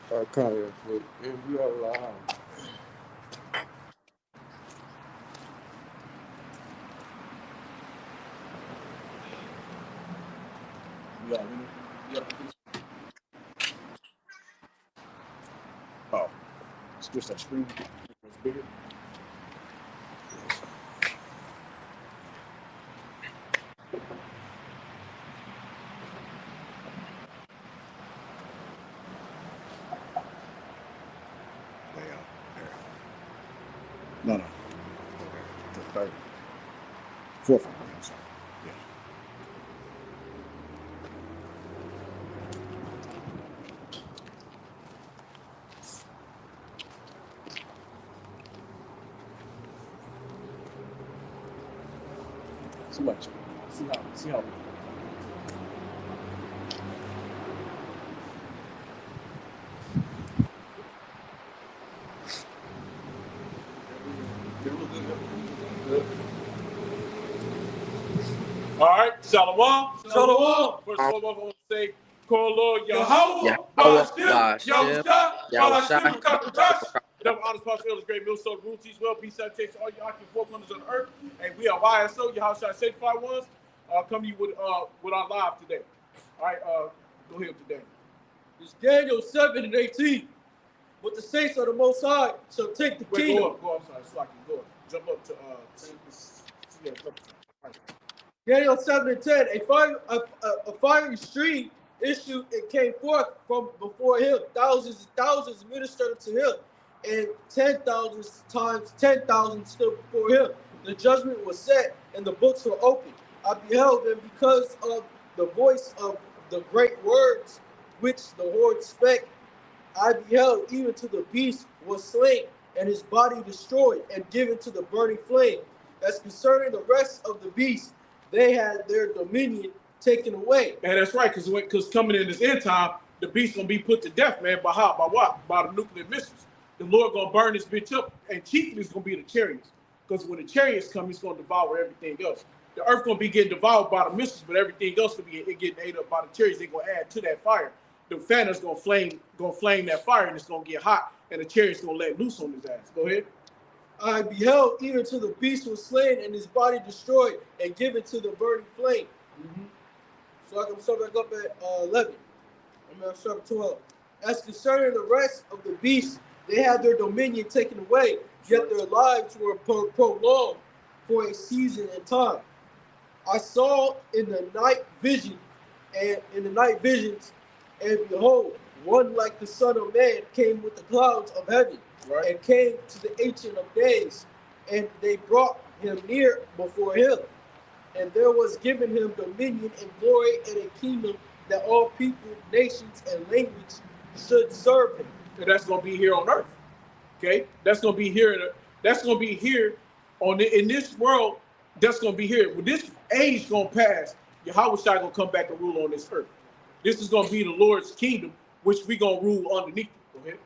Come here quick. If you are alive. Yeah, yeah. Oh, switch that screen. It's bigger. No. Okay. The third. Fourth one. I'm sorry. Yeah. See what? See how. All right, Shalom. Shalom. First of all, I want to say, call Lord Yahweh, Yahweh, Yahusha, Yahusha, Yahusha. Whatever honest possibilities, great millstone, royalties, well, peace, salutation, all your occupied four corners on earth. And we are YSO, Yahusha, sanctified ones, coming with our live today. All right, go ahead today. It's Daniel 7:18. But the saints of the Most High shall take the kingdom. Go up. I'm sorry, so I can go up. Jump up to, Daniel 7:10. A fiery stream issued and came forth from before him. Thousands and thousands ministered to him, and 10,000 times 10,000 stood before him. The judgment was set, and the books were opened. I beheld them because of the voice of the great words which the Lord spake. I beheld even to the beast was slain, and his body destroyed, and given to the burning flame. As concerning the rest of the beasts, they had their dominion taken away. And that's right, because coming in this end time, the beast gonna be put to death, man. By how? By what? By the nuclear missiles. The Lord gonna burn this bitch up, and chiefly it's gonna be the chariots. Because when the chariots come, he's gonna devour everything else. The earth gonna be getting devoured by the missiles, but everything else will be getting ate up by the chariots. They're gonna add to that fire. The fanner's gonna flame that fire, and it's gonna get hot, and the chariot's gonna let loose on his ass. Go ahead. I beheld even to the beast was slain, and his body destroyed, and given to the burning flame. So I can start back up at 11. I'm going to start at 12. As concerning the rest of the beasts, they had their dominion taken away, yet their lives were prolonged for a season and time. I saw in the night visions, and behold, one like the Son of Man came with the clouds of heaven, and came to the Ancient of Days, and they brought him near before him. And there was given him dominion and glory and a kingdom that all people, nations, and languages should serve him. And that's going to be here on earth. Okay? That's going to be here. That's going to be here in this world. That's going to be here. When this age going to pass, Yahweh Shai going to come back and rule on this earth. This is going to be the Lord's kingdom, which we going to rule underneath. Go ahead.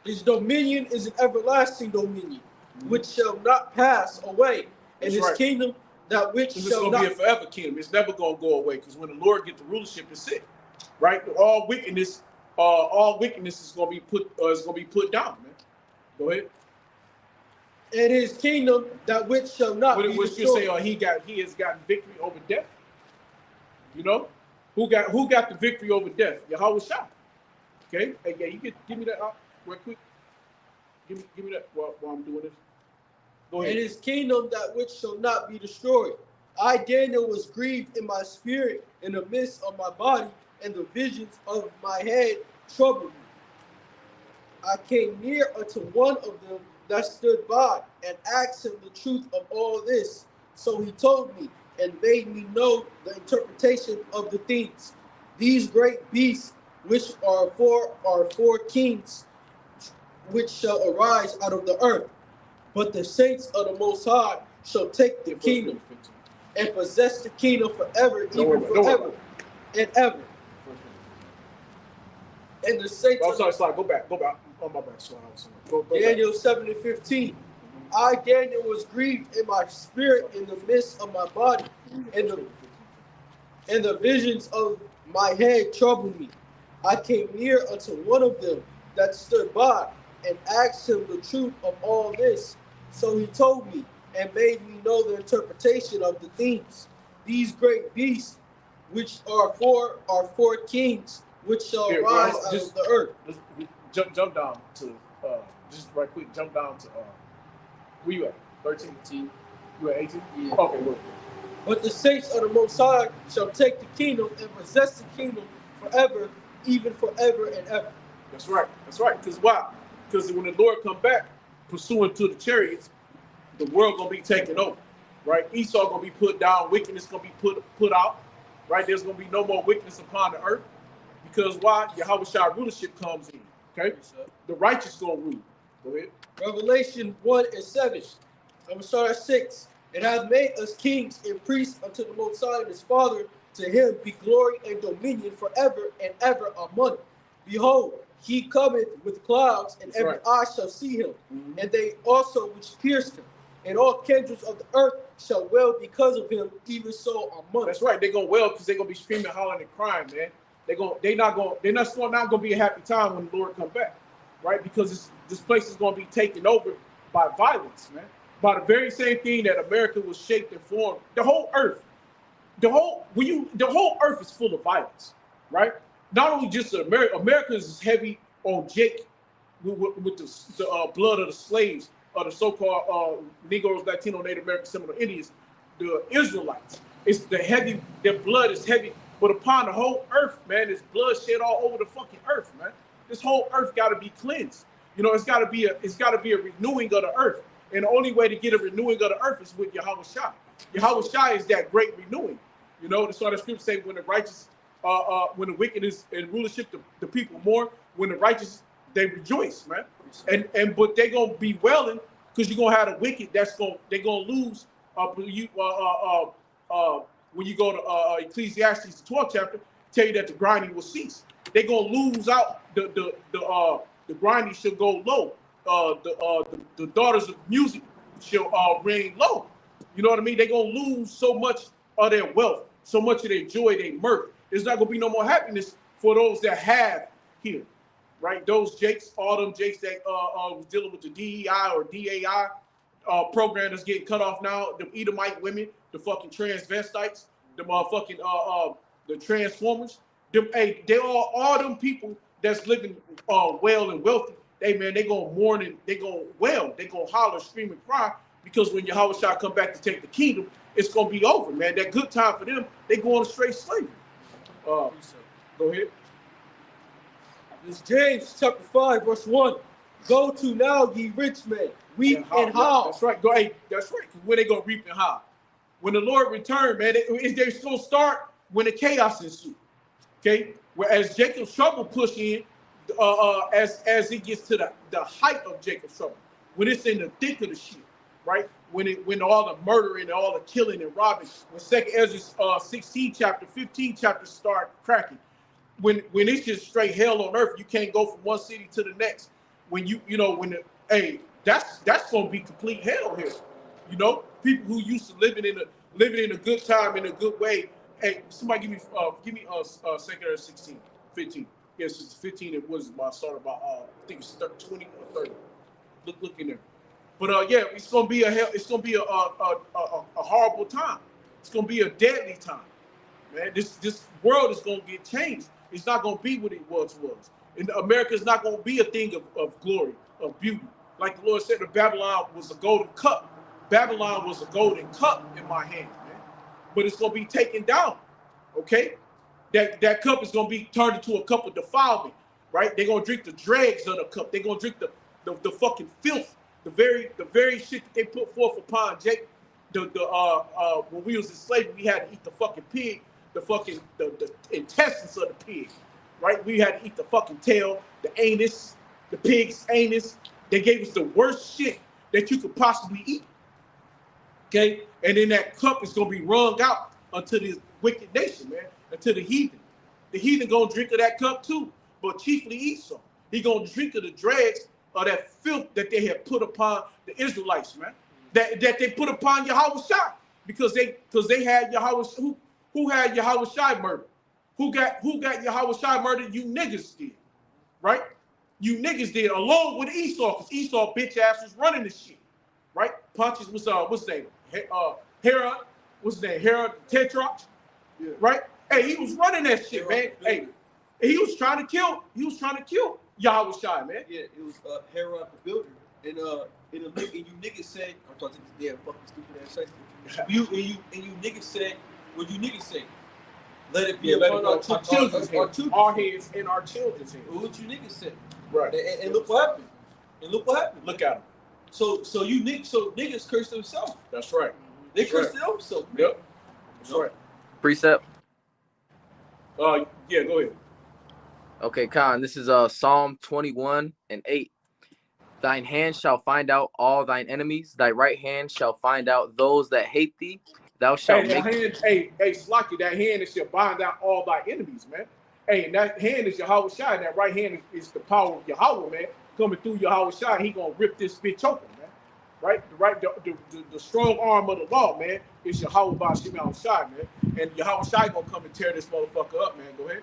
His dominion is an everlasting dominion, which shall not pass away. And his kingdom, that which shall not... It's going to be a forever kingdom. It's never going to go away, because when the Lord gets the rulership, it's it. Right? All wickedness is going to be put down, man. Go ahead. And his kingdom, that which shall not be destroyed. What you say? He has gotten victory over death. You know, who got the victory over death? Yahweh Shai. Okay. Hey, yeah, you give me that real quick. Give me that while I'm doing this. Go ahead. And his kingdom, that which shall not be destroyed. I, Daniel, was grieved in my spirit, in the midst of my body, and the visions of my head troubled me. I came near unto one of them that stood by, and asked him the truth of all this. So he told me, and made me know the interpretation of the things. These great beasts, which are four kings, which shall arise out of the earth. But the saints of the Most High shall take the kingdom, and possess the kingdom forever, even forever and ever. And the saints... I'm sorry, go back. On my back. Go Daniel 7:15. I, Daniel, was grieved in my spirit, in the midst of my body, and the visions of my head troubled me. I came near unto one of them that stood by, and asked him the truth of all this. So he told me and made me know the interpretation of the things. These great beasts, which are four kings, which shall Here, rise well, out of the earth. just jump down to just right quick. Jump down to where you at? 13. You at 18? Yeah. Okay, look. But the saints of the Most High shall take the kingdom and possess the kingdom forever, even forever and ever. That's right. That's right. Because why? Because when the Lord come back, pursuing to the chariots, the world gonna be taken over, right? Esau gonna be put down, wickedness gonna be put out, right? There's gonna be no more wickedness upon the earth, because why? Yahweh Shai rulership comes in. Okay, the righteous gonna rule. Go ahead. Revelation 1 and 7. I'm going to start at 6. And hath made us kings and priests unto the Most High and his Father. To him be glory and dominion forever and ever. Amen. Behold, he cometh with clouds, and That's every right. eye shall see him, and they also which pierced him. And all kindreds of the earth shall wail because of him, even so. Amen. That's right. They're gonna wail because they're gonna be screaming, hollering, and crying, man. They're not gonna be a happy time when the Lord come back, right? Because this place is gonna be taken over by violence, man. By the very same thing that America was shaped and formed. The whole earth, the whole earth is full of violence, right? Not only just America. America is heavy on Jake with the blood of the slaves, or the so-called Negroes, Latino, Native American, Seminole Indians, the Israelites. It's their blood is heavy, but upon the whole earth, man, there's blood shed all over the fucking earth, man. This whole earth got to be cleansed. You know, it's got to be a renewing of the earth, and the only way to get a renewing of the earth is with Yahweh Shai. Yahweh Shai is that great renewing. You know, that's why the scripture say when the righteous, when the wicked is in rulership, the people mourn. When the righteous, they rejoice, man. But they gonna be wailing because you're gonna have the wicked. They're gonna lose. When you go to Ecclesiastes, the 12th chapter, tell you that the grinding will cease. They're gonna lose out. The grinding shall go low. The daughters of music shall reign low. You know what I mean? They're gonna lose so much of their wealth, so much of their joy, their mirth. There's not gonna be no more happiness for those that have here. Right, those Jakes, all them Jakes that was dealing with the DEI or DAI program that's getting cut off now. The Edomite women, the fucking transvestites, the motherfucking the transformers. They all them people that's living well and wealthy. Hey man, they gonna mourn and they gonna wail, they gonna holler, scream and cry because when Yahweh shall come back to take the kingdom, it's gonna be over, man. That good time for them, they going to straight slavery. Go ahead. This James chapter 5, verse 1. Go to now, ye rich men, weep and howl. That's right. That's right. When they gonna reap and howl. When the Lord return, man, they're gonna start when the chaos ensues. Okay. Whereas Jacob's trouble push in, as it gets to the height of Jacob's trouble, when it's in the thick of the shit, right? When all the murdering and all the killing and robbing, when 2 Ezra 16 chapter, 15 chapters start cracking. When it's just straight hell on earth, you can't go from one city to the next. When that's gonna be complete hell here. You know, people who used to living in a good time in a good way. Hey, somebody give me 2 Ezra 16, 15. Yes, it's 15. It was my start about I think it's 20 or 30. Look in there. But yeah, it's gonna be a hell. It's gonna be a horrible time. It's gonna be a deadly time, man. This world is gonna get changed. It's not going to be what it once was. And America is not going to be a thing of glory, of beauty. Like the Lord said, Babylon was a golden cup. Babylon was a golden cup in my hand, man. But it's going to be taken down, okay? That cup is going to be turned into a cup of defilement, right? They're going to drink the dregs of the cup. They're going to drink the fucking filth, the very shit that they put forth upon Jacob. When we was in slavery, we had to eat the fucking pig. The intestines of the pig, right? We had to eat the fucking tail, the anus, the pig's anus. They gave us the worst shit that you could possibly eat. Okay? And then that cup is gonna be wrung out unto this wicked nation, man, unto the heathen. The heathen gonna drink of that cup too, but chiefly Esau. He gonna drink of the dregs of that filth that they had put upon the Israelites, man. That they put upon Yahweh Shai because they had Yahweh. Who had Yahweh Shai murdered? Who got Yahweh Shai murdered? You niggas did, right? You niggas did along with Esau, because Esau bitch ass was running this shit, right? Pontius was what's his name? Herod, what's his name? Herod the Tetrarch, Yeah. right? Hey, he was running that shit, man. Hey, he was trying to kill Yahweh Shai, man. Yeah, it was Herod the Builder, and you niggas said, I'm talking to this damn fucking stupid ass sex. You niggas said, what you niggas say? Let it be upon our children's hands, our heads and our children's hands. What you niggas said, right? And look what happened. Look at them. So niggas cursed themselves. That's right. They cursed themselves. Yep. That's right. Precept. Yeah, go ahead. Okay, Khan, this is Psalm 21:8. Thine hand shall find out all thine enemies, thy right hand shall find out those that hate thee. Thou shalt hey, Slocky, that hand is shall bind out all thy enemies, man. Hey, and that hand is Yahweh Shai, and that right hand is the power of Yahweh, man. Coming through Yahweh Shai, he gonna rip this bitch open, man. Right? The strong arm of the law, man, is Yahweh Bashim Yahweh Shai, man. And Yahweh Shai gonna come and tear this motherfucker up, man. Go ahead.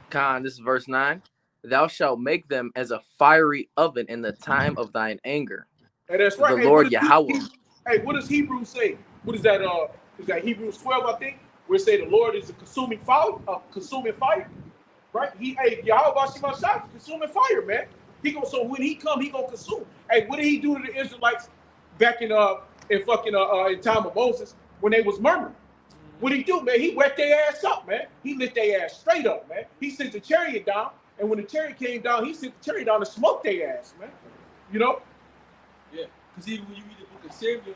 Khan, this is verse 9. Thou shalt make them as a fiery oven in the time of thine anger. Hey, that's right. The Lord Yahweh. What does Hebrews say? What is that? Is that Hebrews 12, I think, where it say the Lord is a consuming fire, right? Yahweh Bashim Shai is consuming fire, man. So when he come, he gonna consume. Hey, what did he do to the Israelites back in time of Moses when they was murmuring? What did he do, man? He wet their ass up, man. He lit their ass straight up, man. He sent the chariot down, and when the chariot came down, he sent the chariot down to smoke their ass, man. You know? Yeah, because even when you read the book of Samuel,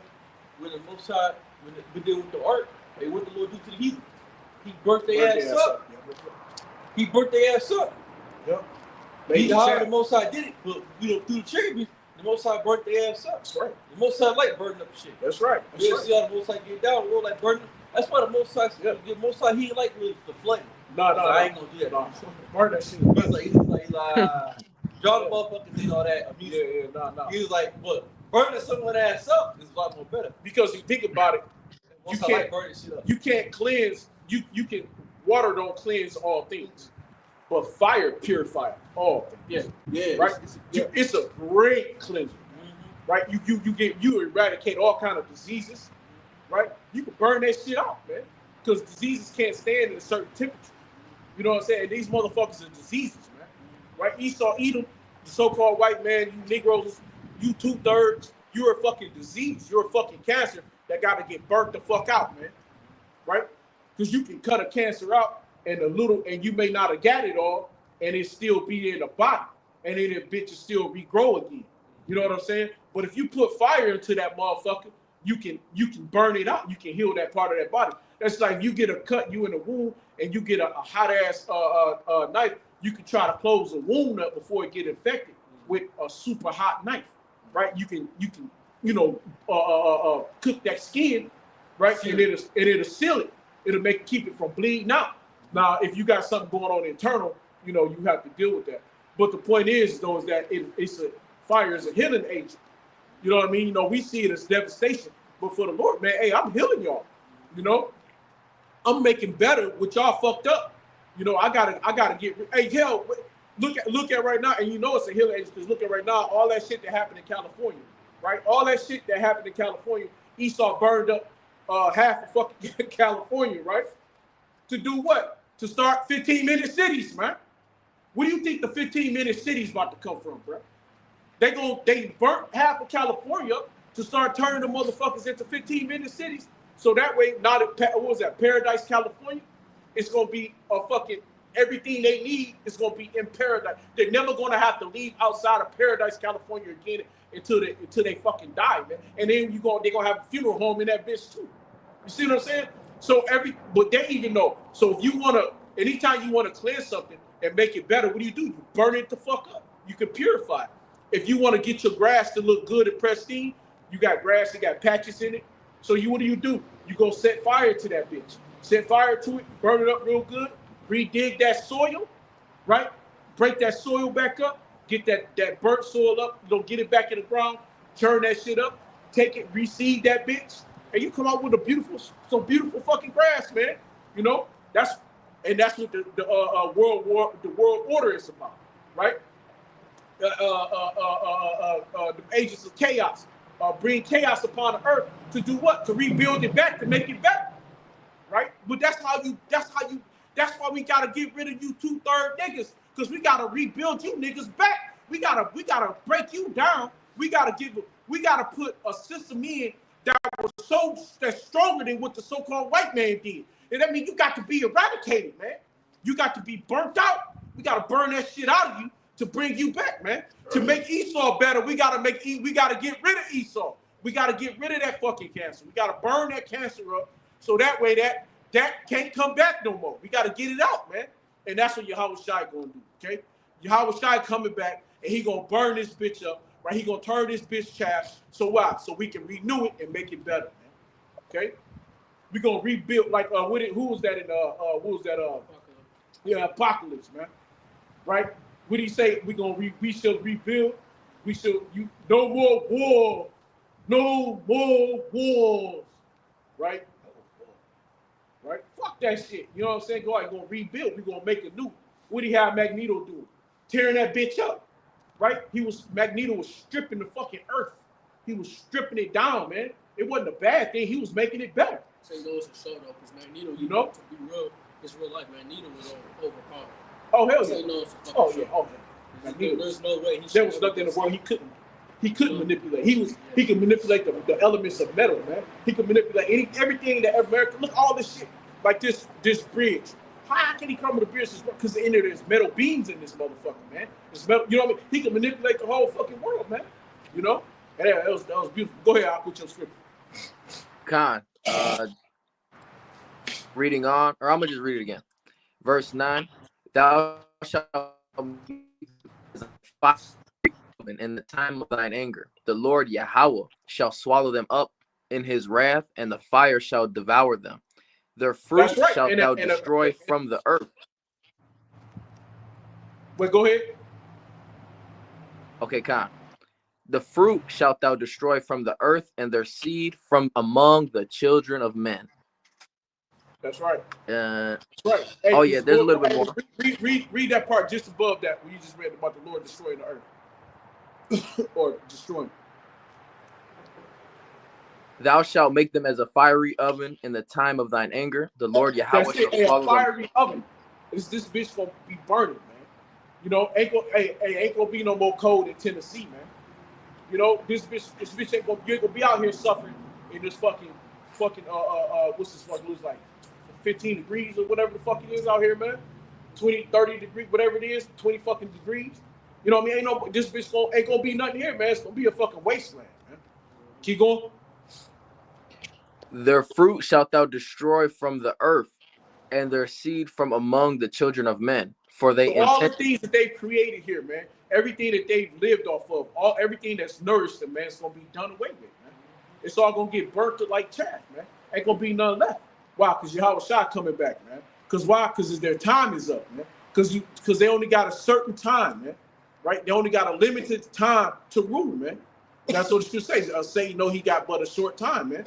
when the Most High, when they did with the ark, what the Lord do to the heathen? He burnt their ass up. He burnt their ass up. Yep. The Most High did it, but through the chariot, the Most High burnt their ass up. That's right. The Most High like burning up shit. That's right. See how the Most High get down, the Lord like burning. That's why the Most High, he like really the flame. No, I ain't gonna do that. No. Burn that shit. He's like draw the motherfuckers and all that. No. He was like, but burning someone's ass up is a lot more better. Because you think about it, you can't cleanse. You can. Water don't cleanse all things, but fire purifies all things. Yeah. Right. It's a great cleanser. Right. You eradicate all kind of diseases. Right. You can burn that shit out, man. Because diseases can't stand at a certain temperature. You know what I'm saying? These motherfuckers are diseases, man. Right? Esau, Edom, the so-called white man, you Negroes, you 2/3, you're a fucking disease. You're a fucking cancer that got to get burnt the fuck out, man. Right? Because you can cut a cancer out and you may not have got it all, and it still be in the body, and then that bitch will still regrow again. You know what I'm saying? But if you put fire into that motherfucker, you can burn it out. You can heal that part of that body. That's like you get a cut, you in a wound, and you get a hot ass knife. You can try to close a wound up before it get infected with a super hot knife, right? You can cook that skin, right? And it'll seal it. It'll keep it from bleeding out. Now, if you got something going on internal, you have to deal with that. But the point is, though, is that fire is a healing agent. You know what I mean? We see it as devastation. But for the Lord, man, hey, I'm healing y'all. I'm making better what y'all fucked up. I gotta get. Hey, hell, look at right now, and it's a healing agent because look at right now, all that shit that happened in California, right? All that shit that happened in California, Esau burned up half of fucking California, right? To do what? To start 15-minute cities, man. Where do you think the 15-minute cities about to come from, bro? They burnt half of California to start turning the motherfuckers into 15-minute cities. So that way, not what was that, Paradise, California? It's gonna be a fucking everything they need is gonna be in paradise. They're never gonna have to leave outside of Paradise, California again until they fucking die, man. And then they're gonna have a funeral home in that bitch too. You see what I'm saying? So but they even know. So if anytime you wanna cleanse something and make it better, what do? You burn it the fuck up. You can purify it. If you want to get your grass to look good and pristine, you got grass, it got patches in it. So what do? You go set fire to that bitch. Set fire to it, burn it up real good, redig that soil, right? Break that soil back up, get that burnt soil up, get it back in the ground, turn that shit up, take it, reseed that bitch, and you come out with some beautiful fucking grass, man. That's what the world order is about, right? the agents of chaos, bring chaos upon the earth to do what? To rebuild it back, to make it better, right? But that's why we gotta get rid of you 2/3 niggas, because we gotta rebuild you niggas back. We gotta break you down. We gotta put a system in that's stronger than what the so-called white man did. And that means you got to be eradicated, man. You got to be burnt out. We got to burn that shit out of you to bring you back, man. To make Esau better, we got to get rid of Esau. We got to get rid of that fucking cancer. We got to burn that cancer up so that way that can't come back no more. We got to get it out, man. And that's what Yahweh Shai gonna do, okay? Yahweh Shai coming back and he gonna burn this bitch up, right? He gonna turn this bitch chaff. So why? So we can renew it and make it better, man. Okay? We gonna rebuild like who was that in what was that Apocalypse, man. Right? What did he say? We shall rebuild. No more war. No more wars. Right? Right? Fuck that shit. You know what I'm saying? Go ahead, gonna rebuild. We're gonna make a new. What did he have Magneto do? Tearing that bitch up. Right? Magneto was stripping the fucking earth. He was stripping it down, man. It wasn't a bad thing. He was making it better. Say those to show though, because Magneto, you know, to be real, it's real life. Magneto was overpowered. Oh hell yeah! Oh yeah! Oh yeah! There's no way. There was nothing in the world he couldn't manipulate. He could manipulate the elements of metal, man. He could manipulate everything that America. Look, all this shit like this bridge. How can he come with a bridge? Because in there there's metal beams in this motherfucker, man. It's metal. You know what I mean? He can manipulate the whole fucking world, man. You know? Yeah, that was beautiful. Go ahead, I'll put your script. Khan. Reading on, or I'm gonna just read it again. Verse 9: Thou shalt in the time of thine anger, the Lord Yahweh shall swallow them up in his wrath, and the fire shall devour them. Their fruit shalt thou destroy from the earth. Wait, go ahead. Okay, Khan. The fruit shalt thou destroy from the earth, and their seed from among the children of men. That's right. That's right. Hey, oh yeah, there's a little bit more. Read that part just above that when you just read about the Lord destroying the earth or destroying. Thou shalt make them as a fiery oven in the time of thine anger. The Lord Yahweh shall swallow them. A fiery oven. This bitch gonna be burning, man. You know, ain't gonna be no more cold in Tennessee, man. You know, this bitch ain't gonna be out here suffering in this fucking what's this fucking looks like 15 degrees or whatever the fuck it is out here, man. 20, 30 degrees, whatever it is, 20 fucking degrees. You know what I mean? This bitch ain't gonna be nothing here, man. It's gonna be a fucking wasteland, man. Keep going. Their fruit shalt thou destroy from the earth, and their seed from among the children of men. For they all the things that they've created here, man, everything that they've lived off of, everything that's nourished them, man, it's gonna be done away with, man. It's all gonna get burnt like chaff, man. Ain't gonna be none left. Why? Because Yahweh Shai coming back, man. Because why? Because their time is up, man. Because they only got a certain time, man. Right? They only got a limited time to rule, man. That's what the scripture says. Say, he got but a short time, man.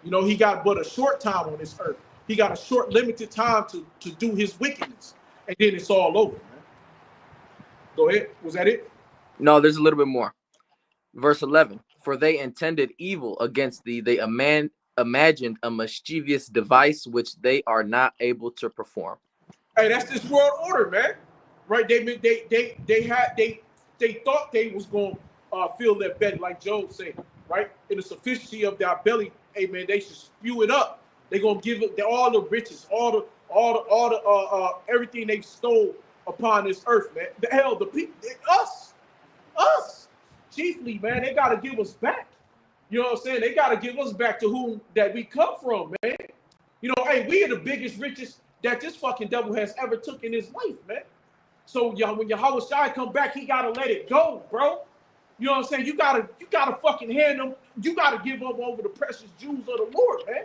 You know, he got but a short time on this earth. He got a short, limited time to do his wickedness. And then it's all over, man. Go ahead. Was that it? No, there's a little bit more. Verse 11. For they intended evil against thee. They imagined a mischievous device which they are not able to perform. Hey, that's this world order, man. Right? They thought they was gonna fill their belly, like Job said, right? In the sufficiency of their belly, hey man, they should spew it up. They're gonna give it all the riches, all the everything they stole upon this earth, man. The hell, the people, us, chiefly, man. They gotta give us back. You know what I'm saying? They gotta give us back to whom that we come from, man. You know, hey, we are the biggest, richest that this fucking devil has ever took in his life, man. So when Yahweh Shai come back, he gotta let it go, bro. You know what I'm saying? You gotta fucking hand them. You gotta give up over the precious jewels of the Lord, man.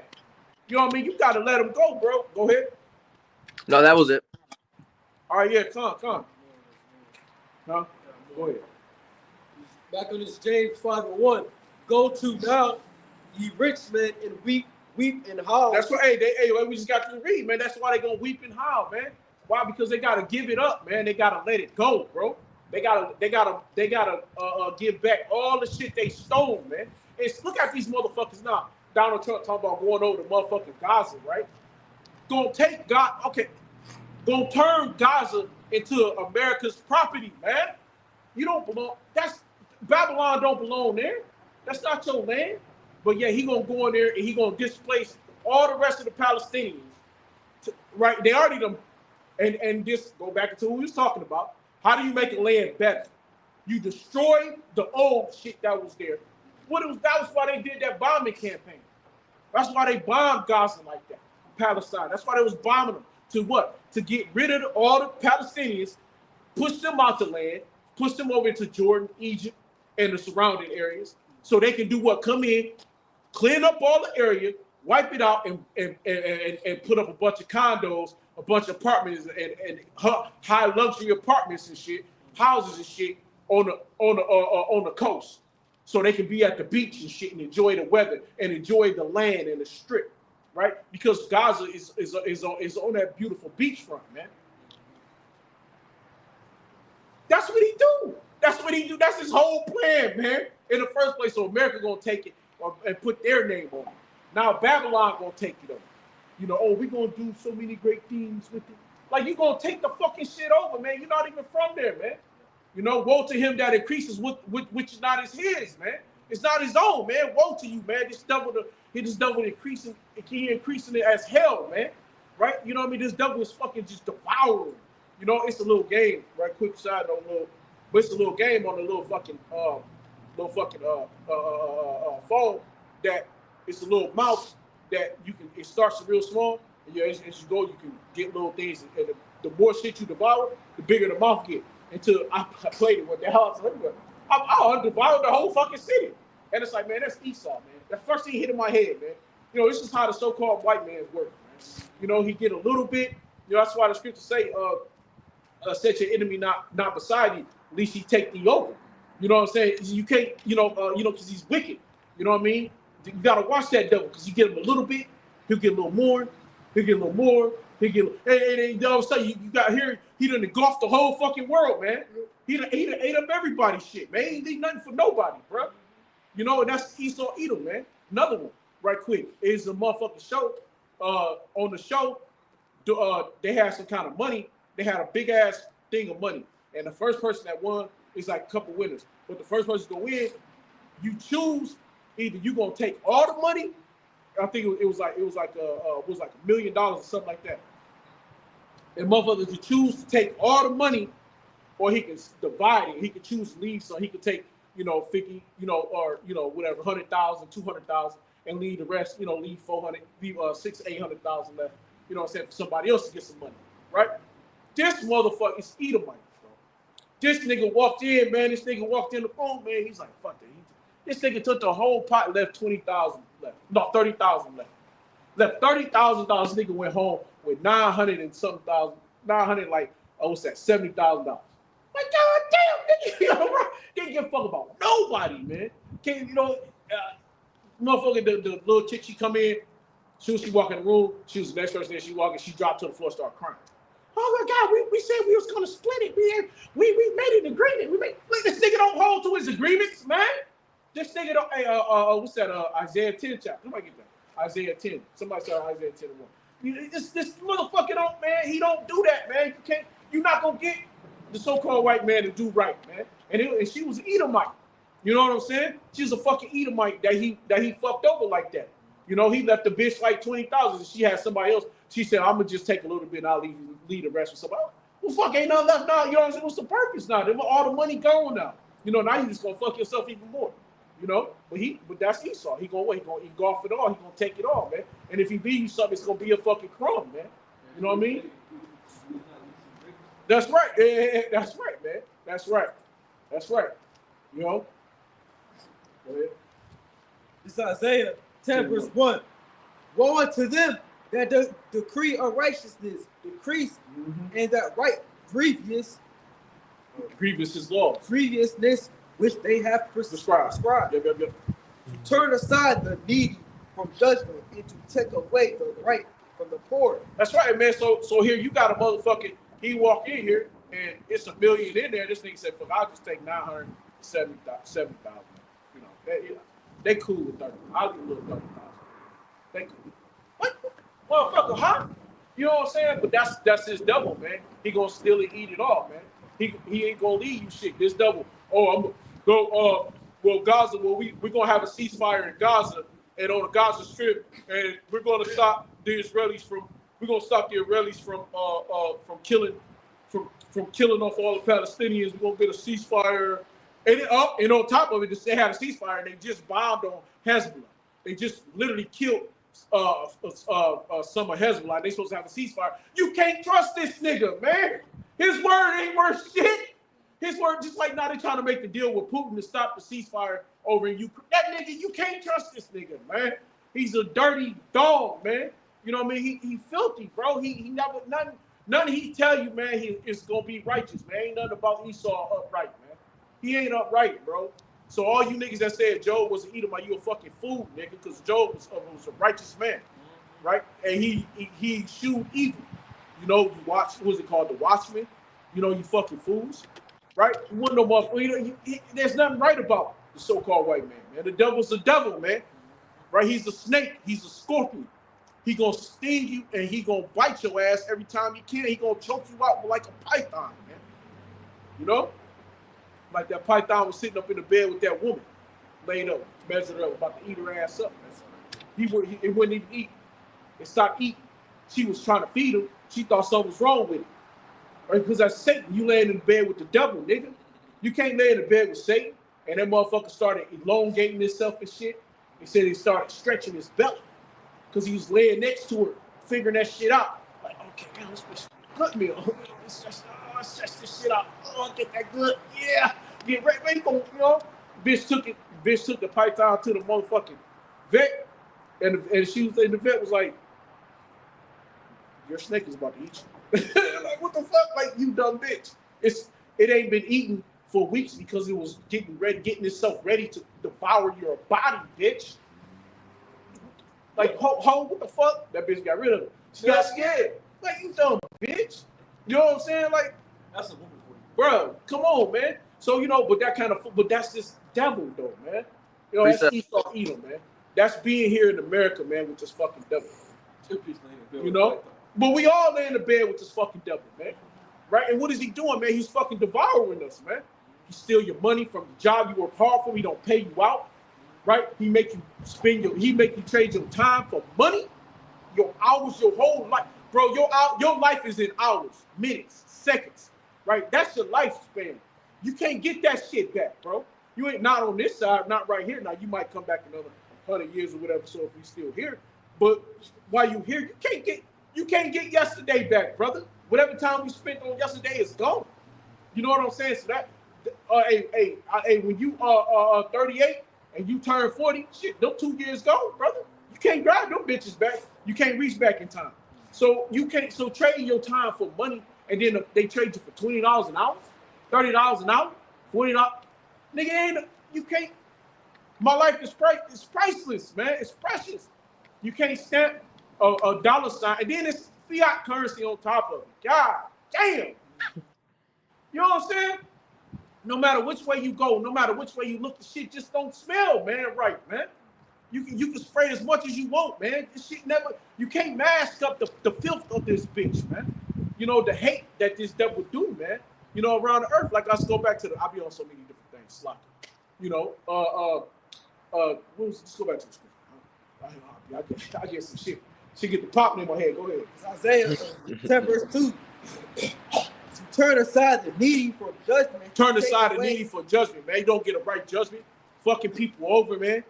You know what I mean? You gotta let them go, bro. Go ahead. No, that was it. All right, yeah, come. Huh? Go ahead. Back on this James 5:1. Go to now, ye rich men, and weep and howl. That's what. Hey, we just got to read, man. That's why they gonna weep and howl, man. Why? Because they gotta give it up, man. They gotta let it go, bro. They gotta give back all the shit they stole, man. And look at these motherfuckers now. Donald Trump talking about going over to motherfucking Gaza, right? Gonna take God, okay, gonna turn Gaza into America's property, man. You don't belong. That's Babylon don't belong there. That's not your land. But yeah, he gonna go in there and he gonna displace all the rest of the Palestinians. Right? They already done. And this go back to what we was talking about. How do you make a land better? You destroy the old shit that was there. That was why they did that bombing campaign. That's why they bombed Gaza like that, Palestine. That's why they was bombing them. To what? To get rid of all the Palestinians, push them out the land, push them over into Jordan, Egypt, and the surrounding areas, so they can do what? Come in, clean up all the area, wipe it out, and put up a bunch of condos, a bunch of apartments, and high luxury apartments and shit, houses and shit on the coast, so they can be at the beach and shit and enjoy the weather and enjoy the land and the strip, right? Because Gaza is on that beautiful beachfront, man. That's what he do. That's what he do. That's his whole plan, man. In the first place, so America gonna take it and put their name on it. Now Babylon gonna take it over. You know, oh, we gonna do so many great things with it. Like, you gonna take the fucking shit over, man. You're not even from there, man. You know, woe to him that increases which is not his, man. It's not his own, man. Woe to you, man. This devil increasing it as hell, man. Right? You know what I mean? This devil is fucking just devouring. You know, it's a little game, right? Quick side note, but it's a little game on the little fucking phone that it's a little mouse that it starts real small, and as you go, you can get little things, and the more shit you devour, the bigger the mouth get. Until I played it, what the hell? I devoured the whole fucking city, and it's like, man, that's Esau, man. That first thing hit in my head, man. You know, this is how the so-called white man work, man. You know, he get a little bit. You know, that's why the scriptures say, set your enemy not beside you, at least he take thee over. You know what I'm saying? You can't, because he's wicked. You know what I mean? You gotta watch that devil, because you get him a little bit, he'll get a little more, he'll get a little more, he'll get, and all of a sudden you got here, he done engulfed the whole fucking world, man. He done ate up everybody's shit, man. He ain't leave nothing for nobody, bro. You know, and that's Esau Edom, man. Another one, right quick, is a motherfucking show. On the show, they had some kind of money. They had a big ass thing of money, and the first person that won is like a couple winners. But the first person to win, you choose either you gonna take all the money. I think it was like $1 million or something like that. And motherfuckers could choose to take all the money, or he can divide it. He could choose to leave, so he could take 50, or whatever, 100,000, 200,000, and leave the rest. Leave 400, leave 600,000, 800,000 left. You know what I'm saying, for somebody else to get some money, right? This motherfucker is Edomite, bro. This nigga walked in, man. This nigga walked in the phone, man. He's like, fuck that. This nigga took the whole pot, left 20,000 left. No, 30,000 left. Left $30,000. Nigga went home with 900 and something thousand. 900, like, what's that? $70,000. Like, goddamn, nigga, didn't give a fuck about nobody, man. Motherfucker, the little chick, she come in. She walk in the room. She was the next person there. She walked in. She dropped to the floor, started crying. Oh my God, we said we was gonna split it. We made an agreement. This nigga don't hold to his agreements, man. This nigga don't. Hey, what's that? Isaiah 10 chapter. Somebody get that. Isaiah 10. Somebody said Isaiah 10 and 1. This motherfucker don't, man. He don't do that, man. You're not gonna get the so-called white man to do right, man. And she was an Edomite. You know what I'm saying? She's a fucking Edomite that he fucked over like that. He left the bitch like 20,000. She had somebody else. She said, I'm gonna just take a little bit and I'll leave the rest with somebody else. Well, fuck, ain't nothing left now. You know what I'm saying? What's the purpose now? All the money gone now. Now you just gonna fuck yourself even more. But that's Esau. He gonna engulf it all. He gonna take it all, man. And if he leave you something, it's gonna be a fucking crumb, man. You know what I mean? That's right. Yeah, that's right, man. That's right. Go ahead. It's Isaiah 10 verse 1. Woe unto them that decree unrighteousness, decrease, and that right grievousness is law. Grievousness which they have prescribed. Yep. To turn aside the needy from judgment and to take away the right from the poor. That's right, man. So here you got a motherfucking, he walked in here and it's $1 million in there. This nigga said, "Fuck, I'll just take 970,000. You know, they cool with 30. I'll give a little 30,000. They cool. What, motherfucker? Huh? You know what I'm saying? But that's his devil, man. He gonna steal and eat it all, man. He ain't gonna leave you shit. This devil. Oh, I'm gonna go. Well, Gaza. Well, we're gonna have a ceasefire in Gaza and on the Gaza Strip, and we're gonna stop the Israelis from. We're gonna stop the Israelis from killing off all the Palestinians. We're gonna get a ceasefire, and on top of it, they had a ceasefire, and they just bombed on Hezbollah. They just literally killed some of Hezbollah. They supposed to have a ceasefire. You can't trust this nigga, man. His word ain't worth shit. His word, just like now they trying to make the deal with Putin to stop the ceasefire over in Ukraine. That nigga, you can't trust this nigga, man. He's a dirty dog, man. You know what I mean? He filthy, bro. He never nothing he tell you, man. He is gonna be righteous, man. Ain't nothing about Esau upright, man. He ain't upright, bro. So all you niggas that said Job was an Edomite, you a fucking fool, nigga, because Job was a righteous man, right? And he shewed evil. You know, you watch, what's it called, The Watchmen? You know, you fucking fools, right? You want no motherfucker. There's nothing right about the so-called white man, man. The devil's the devil, man, right? He's a snake. He's a scorpion. He gonna sting you and he gonna bite your ass every time he can. He gonna choke you out like a python, man. You know? Like that python was sitting up in the bed with that woman, laid up, measured up, about to eat her ass up. It wouldn't even eat. It stopped eating. She was trying to feed him. She thought something was wrong with it. Right? Because that's Satan. You laying in the bed with the devil, nigga. You can't lay in the bed with Satan. And that motherfucker started elongating himself and shit. He said he started stretching his belly. Because he was laying next to her, figuring that shit out. Like, okay, man, let's put good meal. Let's stretch this shit out. Oh, get that good. Yeah. Get ready, you know. Bitch took the python to the motherfucking vet. And the vet was like, your snake is about to eat you. Like, what the fuck? Like, you dumb bitch. It ain't been eaten for weeks because it was getting itself ready to devour your body, bitch. Like, what the fuck? That bitch got rid of it. She got scared. Like, you dumb bitch. You know what I'm saying? Like, that's a woman for you. Bro, come on, man. So, you know, but that's this devil, though, man. You know, that's Esau Edom, man. That's being here in America, man, with this fucking devil. You know? But we all lay in the bed with this fucking devil, man. Right? And what is he doing, man? He's fucking devouring us, man. He steal your money from the job you work hard for. He don't pay you out. Right? He make you trade your time for money, your hours, your whole life. Bro, your life is in hours, minutes, seconds, right? That's your lifespan. You can't get that shit back, bro. You ain't not on this side, not right here. Now, you might come back another 100 years or whatever, so if we still here. But while you here, you can't get yesterday back, brother. Whatever time we spent on yesterday is gone. You know what I'm saying? So that, when you are 38, and you turn 40, shit, them 2 years go, brother. You can't grab them bitches back. You can't reach back in time. So trading your time for money, and then they trade you for $20 an hour, $30 an hour, $40. Nigga, you can't. My life is priceless, man. It's precious. You can't stamp a dollar sign, and then it's fiat currency on top of it. God damn. You know what I'm saying? No matter which way you go, no matter which way you look, the shit just don't smell, man, right, man. You can spray as much as you want, man. This shit you can't mask up the filth of this bitch, man. You know, the hate that this devil do, man. You know, around the earth. Like, let's go back to I'll be on so many different things, sloppy. You know, let's go back to the scripture. I get some shit. She get the popping in my head. Go ahead. It's Isaiah 10 verse 2. Turn aside the needy for judgment. Turn aside the needy for judgment, man. You don't get a right judgment. Fucking people over, man.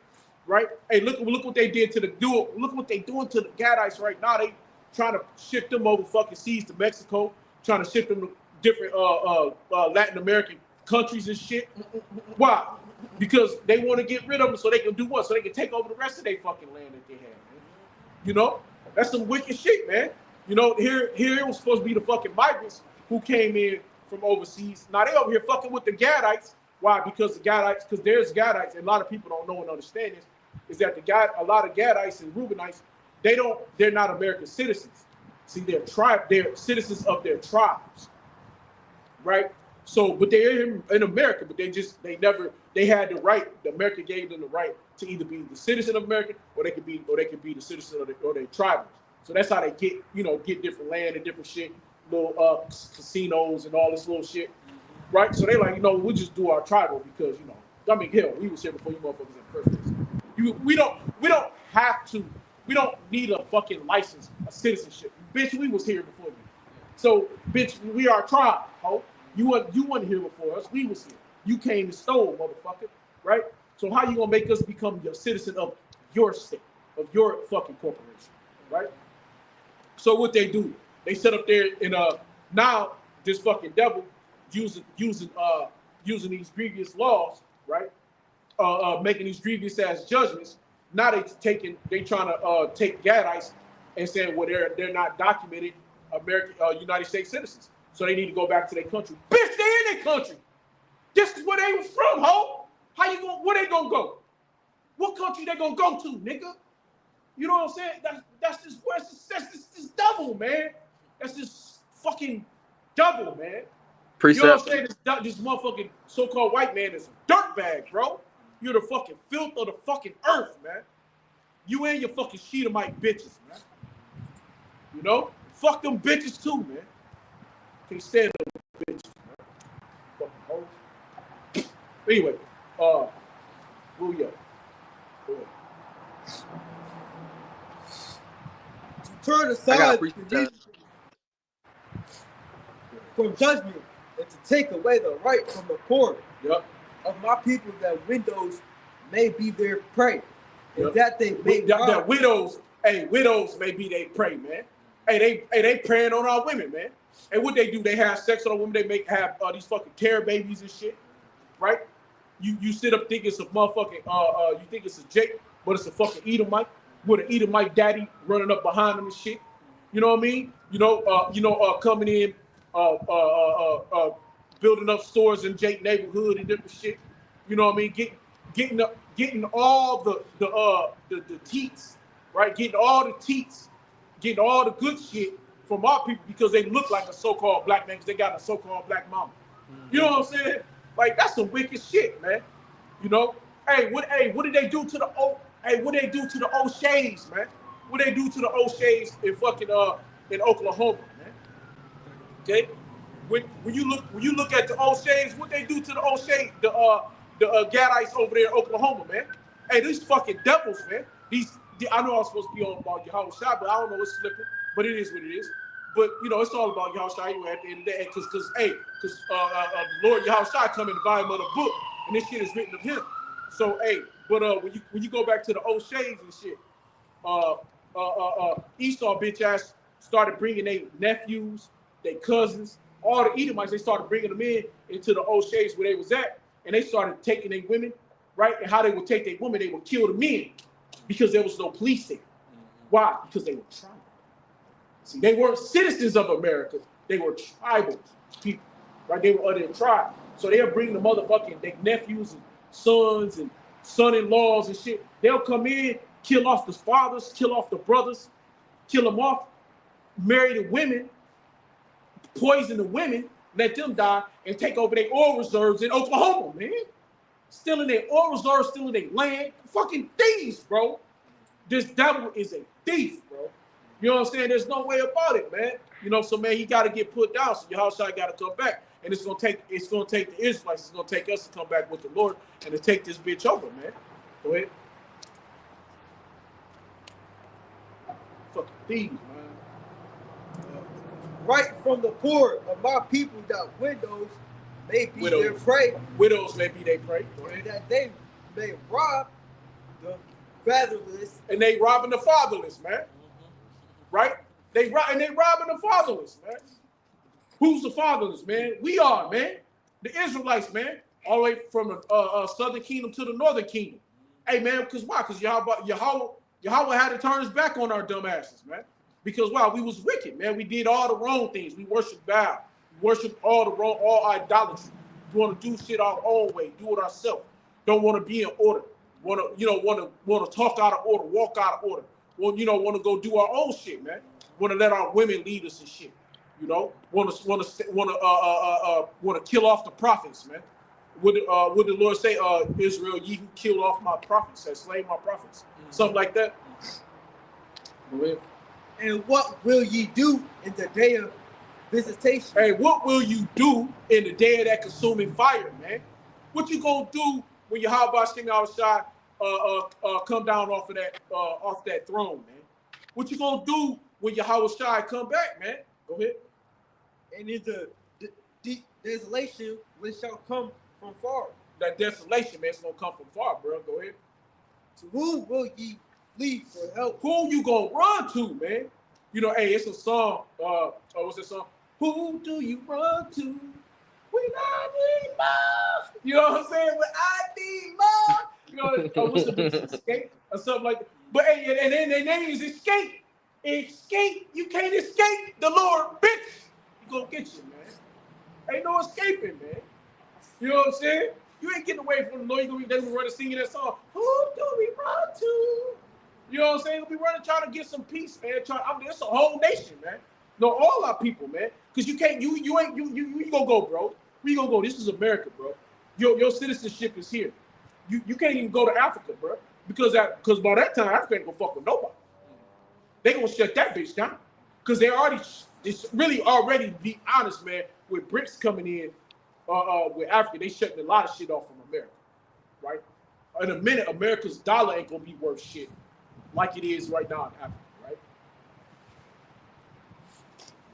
Right? Hey, look what they did to look what they doing to the Gadites right now. They trying to ship them over fucking seas to Mexico, trying to ship them to different Latin American countries and shit. Why? Because they want to get rid of them so they can do what? So they can take over the rest of their fucking land that they have, man. You know? That's some wicked shit, man. You know, here it was supposed to be the fucking migrants who came in from overseas. Now they over here fucking with the Gadites. Why? Because there's Gadites, and a lot of people don't know and understand this, is that a lot of Gadites and Reubenites, they're not American citizens. See, they're citizens of their tribes. right? So, but they're in America, but they had the right. America gave them the right to either be the citizen of America, or they could be the citizen of or they tribal. So that's how they get different land and different shit, little casinos and all this little shit, right? So they like, we'll just do our tribal because I mean, hell, we was here before you motherfuckers in the first place. We don't have to. We don't need a fucking license, a citizenship, bitch. We was here before you. So, bitch, we are a tribe, ho. You weren't here before us. We was here. You came and stole, motherfucker, right? So how you gonna make us become your citizen of your state, of your fucking corporation, right? So what they do, they set up there in now this fucking devil using these grievous laws, right? Making these grievous ass judgments. Now they trying to take Gadites and saying, well, they're not documented United States citizens. So they need to go back to their country. Bitch, they in their country. This is where they was from, ho. Where they gonna go? What country they gonna go to, nigga? You know what I'm saying? That's this devil, man. That's this fucking devil, man. Precept. You know what I'm saying? This motherfucking so-called white man is a dirtbag, bro. You're the fucking filth of the fucking earth, man. You and your fucking Sheetamite bitches, man. Fuck them bitches too, man. Can't stand them bitches, man. Fucking hoes. Anyway, where we at? Turn aside from judgment and to take away the right from the poor of my people, that widows may be their prey, and that they may that widows may be their prey, man. Hey, they preying on our women, man. And what they do, they have sex on our women. They have these fucking terror babies and shit, right? You sit up thinking it's a motherfucking you think it's a Jake, but it's a fucking Edomite with an Edomite daddy running up behind them and shit. You know what I mean? Coming in, building up stores in Jake neighborhood and different shit. You know what I mean? Getting all the teats, right? Getting all the teats, getting all the good shit from our people because they look like a so-called black man because they got a so-called black mama. You know what I'm saying? Like, that's some wicked shit, man. What did they do to the O'Shea's, man? What they do to the O'Shea's in fucking in Oklahoma, man? Okay? When you look at the O'Shea's, what they do to the O'Shea, the Gadites over there in Oklahoma, man? Hey, these fucking devils, man. I know I'm supposed to be on about Yahweh Shai, but I don't know what's flipping. But it is what it is. But it's all about Yahweh Shai anyway at the end of the day, because Lord Yahweh Shai come in the volume of the book, and this shit is written of him. So when you go back to the O'Shea's and shit, Esau bitch ass started bringing their nephews, their cousins, all the Edomites. They started bringing them into the O'Shea's where they was at, and they started taking their women, right? And how they would take their women, they would kill the men because there was no police there. Why? Because they were tribal. See, they weren't citizens of America. They were tribal people, right? They were of their tribe. So they'll bring the motherfucking their nephews and sons and son-in-laws and shit. They'll come in, kill off the fathers, kill off the brothers, kill them off, marry the women, poison the women, let them die, and take over their oil reserves in Oklahoma, man. Stealing their oil reserves, stealing their land. Fucking thieves, bro. This devil is a thief, bro. You know what I'm saying? There's no way about it, man. So man, he got to get put down. So Yahushua got to come back, and it's gonna take the Israelites. It's gonna take us to come back with the Lord and to take this bitch over, man. Go ahead. Fucking thieves, man. Right from the poor of my people, that widows may be their prey. Widows may be their prey. And that they may rob the fatherless. And they robbing the fatherless, man. Right? They robbing the fatherless, man. Who's the fatherless, man? We are, man. The Israelites, man. All the way from the southern kingdom to the northern kingdom. Hey, man, because why? Because Yahweh had to turn his back on our dumb asses, man. Because why? We was wicked, man. We did all the wrong things. We worshiped Baal. We worshiped all idolatry. We want to do shit our own way. Do it ourselves. Don't want to be in order. Want to talk out of order, walk out of order. Want to go do our own shit, man. Want to let our women lead us and shit. You know, want to kill off the prophets, man. What the Lord say? Israel, ye who killed off my prophets, that slain my prophets, something like that. Go ahead. And what will ye do in the day of visitation? Hey, what will you do in the day of that consuming fire, man? What you gonna do when Yahweh Shem outside come down off that throne, man? What you gonna do when Yahweh Shai come back, man? Go ahead. And in the desolation which shall come from far. That desolation, man, it's gonna come from far, bro. Go ahead. To whom will ye flee for help? Who you gonna run to, man? You know, hey, it's a song. What's that song? Who do you run to when I need more? You know what I'm saying? When I need more. You know, what's the bitch, Escape or something like that. But hey, and then their name is Escape. Escape. You can't escape the Lord, bitch. He gonna get you, man. Ain't no escaping, man. You know what I'm saying? You ain't getting away from the Lord. They gonna be running singing that song. Who do we run to? You know what I'm saying? We'll be running trying to get some peace, man. It's a whole nation, man. No, all our people, man. Because you can't, you gonna go, bro. Where you gonna go? This is America, bro. Your citizenship is here. You can't even go to Africa, bro. Because by that time, Africa ain't gonna fuck with nobody. They gonna shut that bitch down. Because it's really already, be honest, man, with BRICS coming in with Africa, they shutting a lot of shit off from America, right? In a minute, America's dollar ain't gonna be worth shit like it is right now in Africa, right?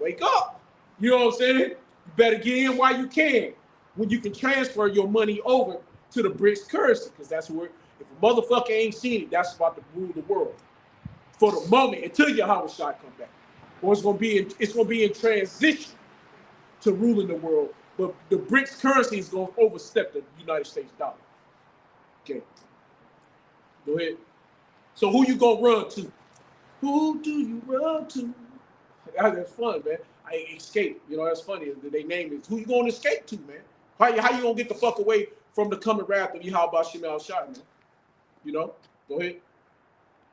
Wake up. You know what I'm saying? You better get in while you can, when you can transfer your money over to the BRICS currency, because that's where, if a motherfucker ain't seen it, that's about to rule the world for the moment until Yahweh Shai come back. Or it's gonna be in transition to ruling the world, but the BRICS currency is gonna overstep the United States dollar. Okay. Go ahead. So who you gonna run to? Who do you run to? That's fun, man. I escape. You know, that's funny. They name it. Who you gonna escape to, man? How you gonna get the fuck away from the coming wrath of Yahweh Shem Shai, man? You know? Go ahead.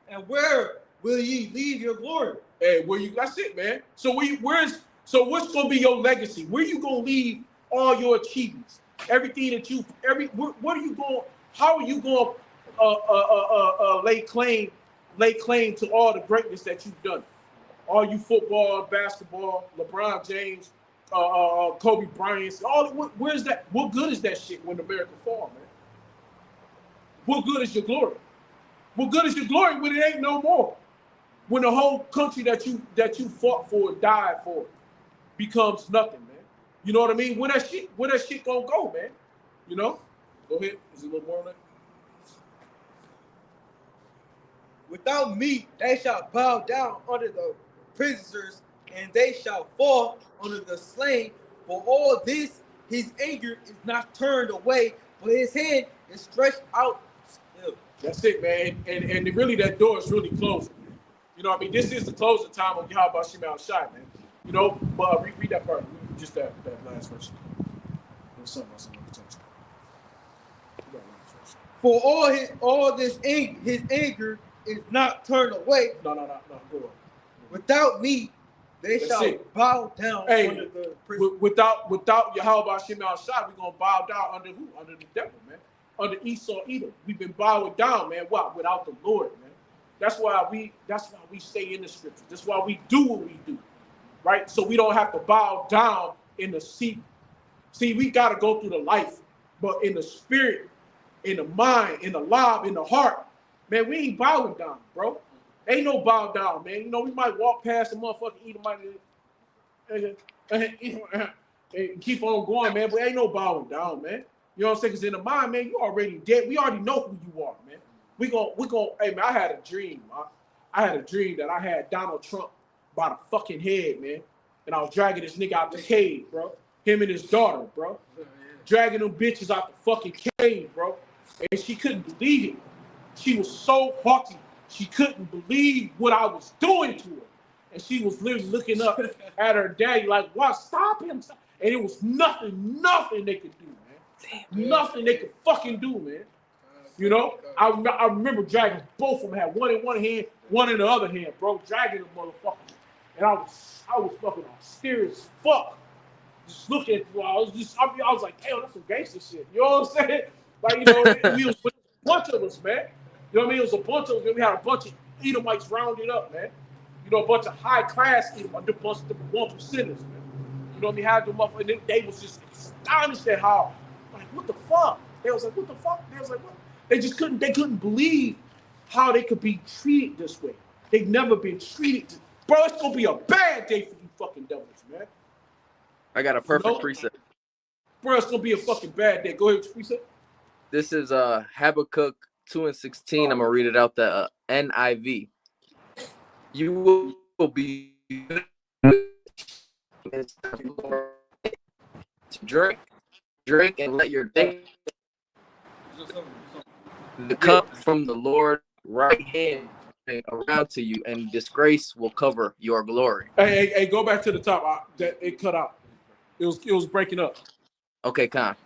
And where will ye leave your glory? Hey, that's it, man. So what's gonna be your legacy? Where you gonna leave all your achievements? Everything that what are you going, how are you going lay claim to all the greatness that you've done? All you football, basketball, LeBron James, Kobe Bryant, where's that? What good is that shit when America fall, man? What good is your glory? What good is your glory when it ain't no more? When the whole country that you fought for, died for, becomes nothing, man. You know what I mean? Where that shit gonna go, man? You know? Go ahead. Is it a little more on that? Without me, they shall bow down under the prisoners, and they shall fall under the slain. For all this, his anger is not turned away, but his hand is stretched out still. That's it, man. And really, that door is really closing. You know what I mean? This is the closing time of Yahweh Shem Shai, man. You know, but read that part. Read just that last verse. There's something else I want to touch on. For all this anger, his anger is not turned away. No. Go on. Without me, they shall bow down under the prison. Without Yahweh Shem Shai, we're gonna bow down under who? Under the devil, man. Under Esau Edom. We've been bowing down, man. What? Without the Lord, man. That's why we stay in the scriptures. That's why we do what we do, right? So we don't have to bow down in the seat. See, we got to go through the life, but in the spirit, in the mind, in the lob, in the heart, man, we ain't bowing down, bro. Ain't no bow down, man. You know, we might walk past a motherfucker, eat and keep on going, man, but ain't no bowing down, man. You know what I'm saying? Because in the mind, man, you already dead. We already know who you are, man. We gon' hey man, I had a dream. I had a dream that I had Donald Trump by the fucking head, man. And I was dragging this nigga out the cave, bro. Him and his daughter, bro. Dragging them bitches out the fucking cave, bro. And she couldn't believe it. She was so haughty. She couldn't believe what I was doing to her. And she was literally looking up at her daddy like, what? Stop him. Stop. And it was nothing they could do, man. Damn, nothing they could fucking do, man. You know, I remember dragging both of them. Had one in one hand, one in the other hand, bro. Dragging the motherfucker. And I was fucking austere as fuck. Just looking at you, I was like, damn, that's some gangster shit. You know what I'm saying? Like, you know, we was with a bunch of us, man. You know what I mean? It was a bunch of us. We had a bunch of Edomites rounded up, man. You know, a bunch of high class Edomites, a bunch of the 1%ers, man. You know what I mean? Had them up, and they was just astonished at how, like, what the fuck? They was like, what the fuck? They was like, what? They couldn't believe how they could be treated this way. They've never been treated. Bro, it's gonna be a bad day for you fucking devils, man. I got a perfect precept. Bro, it's gonna be a fucking bad day. Go ahead with your precept. This is Habakkuk 2:16. I'm gonna read it out the NIV. You will be to drink, and let your drink the cup from the Lord right hand around to you, and disgrace will cover your glory. Hey, go back to the top. It cut out. It was breaking up. Okay, Con.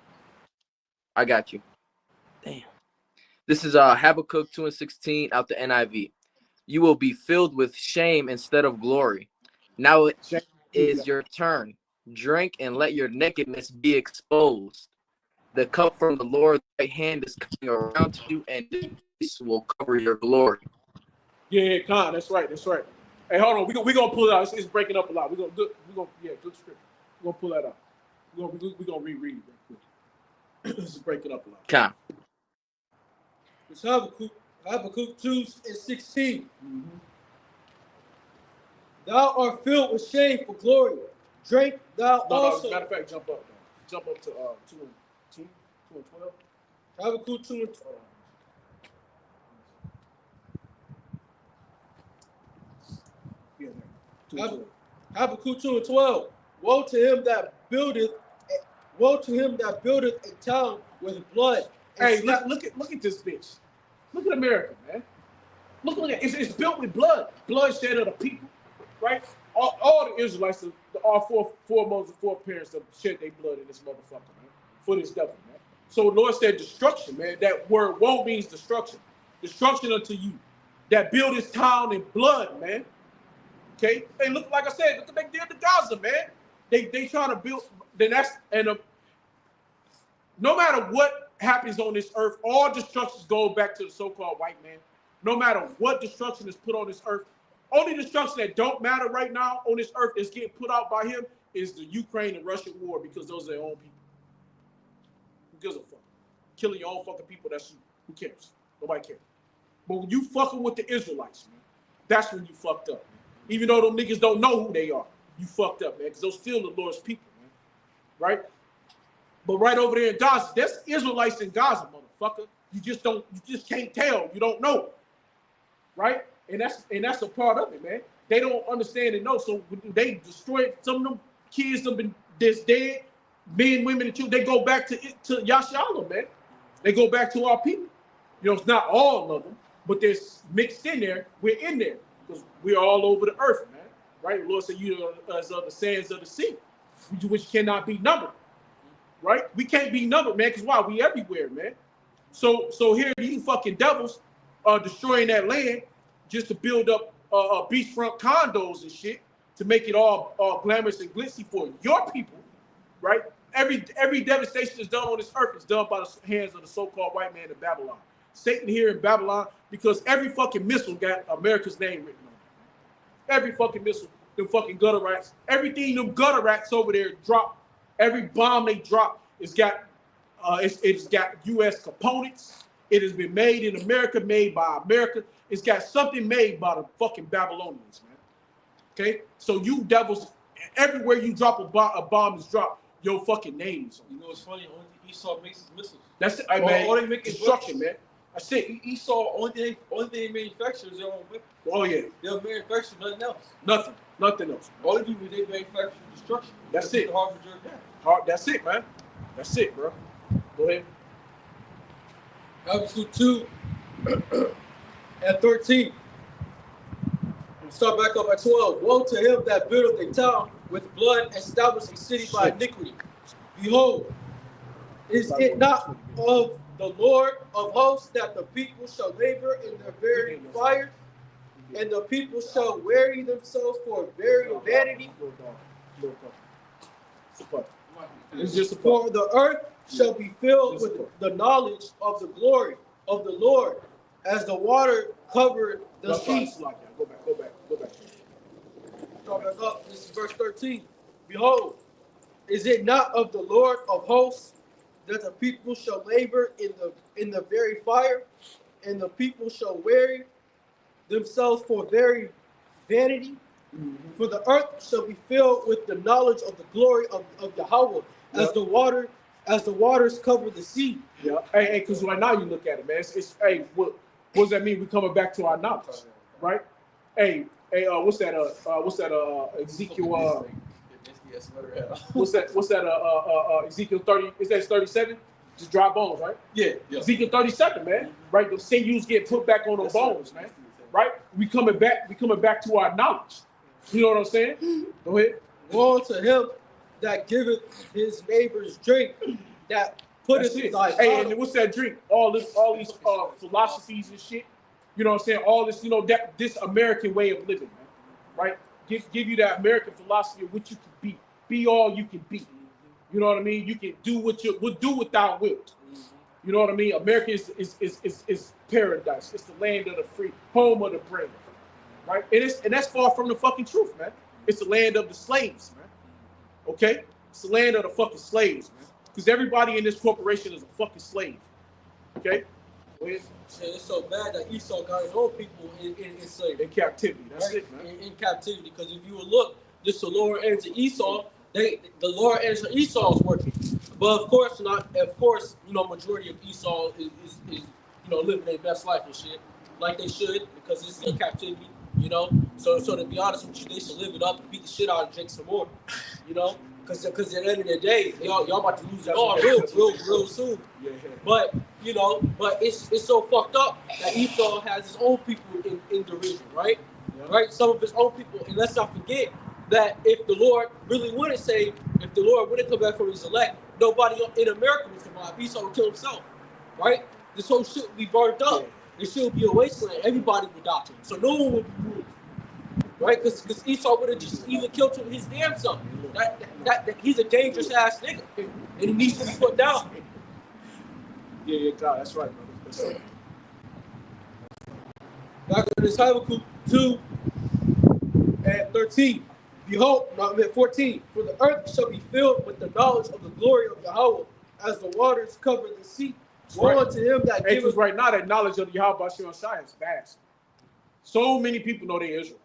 I got you. Damn. This is Habakkuk 2:16 out the NIV. You will be filled with shame instead of glory. Now it is your turn. Drink and let your nakedness be exposed. The cup from the Lord's right hand is coming around to you, and this will cover your glory. Yeah, Con, that's right. Hey, hold on. We gonna pull it out. It's breaking up a lot. Good script. We're gonna pull that out. We're gonna reread it real quick. This is breaking up a lot. Con. It's Habakkuk 2:16. Mm-hmm. Thou art filled with shame for glory. Drink thou also. Matter of fact, jump up. Jump up to 2 and 12. Habakkuk 2 and 12. Yeah, Habakkuk 2 and 12. Woe to him that buildeth a town with blood. Hey, look at this bitch. Look at America, man. Look at it. It's built with blood. Bloodshed of the people, right? All the Israelites, all four parents have shed their blood in this motherfucker, man. For this devil, man. So the Lord said destruction, man. That word woe means destruction. Destruction unto you. That build this town in blood, man. Okay? Hey, look, like I said, look what they did to Gaza, man. They trying to build, no matter what happens on this earth, all destructions go back to the so-called white man. No matter what destruction is put on this earth, only destruction that don't matter right now on this earth is getting put out by him is the Ukraine and Russian war, because those are their own people. Who gives a fuck? Killing your own fucking people, that's you. Who cares? Nobody cares. But when you fucking with the Israelites, man, that's when you fucked up, man. Even though them niggas don't know who they are, you fucked up, man, because those still the Lord's people, man. Right? But right over there in Gaza, there's Israelites in Gaza, motherfucker. You just can't tell. You don't know. Right? And that's a part of it, man. They don't understand and know. So they destroyed some of them kids that been dead, men, women, and children. They go back to Yashala, man. They go back to our people. You know, it's not all of them, but they're mixed in there. We're in there because we're all over the earth, man. Right? The Lord said, you are as the sands of the sea, which cannot be numbered. Right? We can't be numbered, man, because why? We everywhere, man. So here these fucking devils are destroying that land just to build up beachfront condos and shit to make it all glamorous and glitzy for your people, right? Every devastation is done on this earth is done by the hands of the so-called white man in Babylon. Satan here in Babylon, because every fucking missile got America's name written on it. Every fucking missile, them fucking gutter rats, everything them gutter rats over there drop. Every bomb they drop, it's got U.S. components. It has been made in America, made by America. It's got something made by the fucking Babylonians, man. Okay, so you devils, everywhere you drop a bomb is dropped, your fucking names. You know what's funny? Only Esau makes his missiles. That's it, man. All they make is destruction, man. That's it. Esau, only thing they manufacture is their own weapons. Oh yeah. They'll manufacture nothing else. Nothing else. All they do is they manufacture destruction. That's it. That's it, man. That's it, bro. Go ahead. Habakkuk 2 and 13. And start back up at 12. Woe to him that buildeth a town with blood, establish a city by iniquity. Behold, is it not of the Lord of hosts that the people shall labor in their very fire? and the people shall weary themselves for very vanity. It's just a For the earth shall be filled with the knowledge of the glory of the Lord, as the water covered the sea. Go back. Go back up. This is verse 13. Behold, is it not of the Lord of hosts that the people shall labor in the very fire, and the people shall weary themselves for very vanity? For the earth shall be filled with the knowledge of the glory of Yahweh, as the waters cover the sea. Yeah. Hey, because right now you look at it, man. Hey, what does that mean? We coming back to our knowledge, right? Hey, what's that? Ezekiel. What's that? Ezekiel 30. Is that 37? Just dry bones, right? Yeah. Ezekiel 37, man. Right? The sinews get put back on the bones, man. Right? We coming back to our knowledge. You know what I'm saying? Go ahead. Woe to him that giveth his neighbors drink, that putteth thy Hey, and what's that drink? All these philosophies and shit. You know what I'm saying? All this, this American way of living, man. Right? Give you that American philosophy of what you can be. Be all you can be. You know what I mean? You can do what thou wilt. You know what I mean? America is paradise. It's the land of the free, home of the brave. Right? And that's far from the fucking truth, man. It's the land of the slaves, man. Okay? It's the land of the fucking slaves, man. Because everybody in this corporation is a fucking slave. Okay? It's so bad that Esau got his own people in slavery. In captivity. That's right? it, man. In captivity. Because if you would look, just the lower ends of Esau, the lower ends of Esau is working. But of course, majority of Esau is living their best life and shit. Like they should, because it's in captivity. So to be honest with you, they should live it up, beat the shit out and drink some more, because at the end of the day, y'all about to lose it all real soon. Yeah. But it's so fucked up that Esau has his own people in derision, right? Yeah. Right, some of his own people, and let's not forget that if the Lord really wouldn't come back from his elect, nobody in America would survive. Esau would kill himself, right? This whole shit would be burned up. Yeah. It should be a wasteland. Everybody would die to him. So no one would be ruled. Right? Because Esau would have just even killed his damn son. That he's a dangerous ass nigga. And he needs to be put down. Yeah, God, that's right, brother. That's right. Back to this Habakkuk 2 and 13. Behold, 14. For the earth shall be filled with the knowledge of the glory of Yahweh, as the waters cover the sea. Woe unto him that giveth. Right now, that knowledge of Yahweh Shai is vast. So many people know they're Israelites.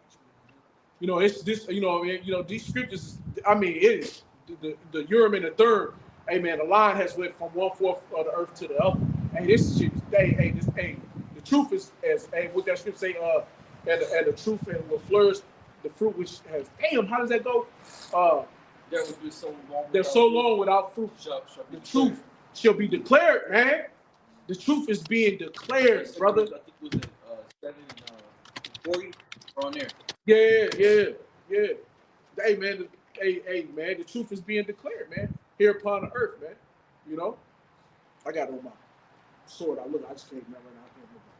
It's this. These scriptures. I mean, it is the Urim and the Thummim. Hey, man, the line has went from 1/4 of the earth to the other. Hey, this shit. The truth is as what that scripture say. And the truth and will flourish. The fruit which has. Damn, how does that go? They're so long without fruit. The truth shall be declared, man. The truth is being declared, brother. I think it was 7 40 on there. Yeah. Hey, man. Man. The truth is being declared, man. Here upon the earth, man. I got it on my sword. I just can't remember right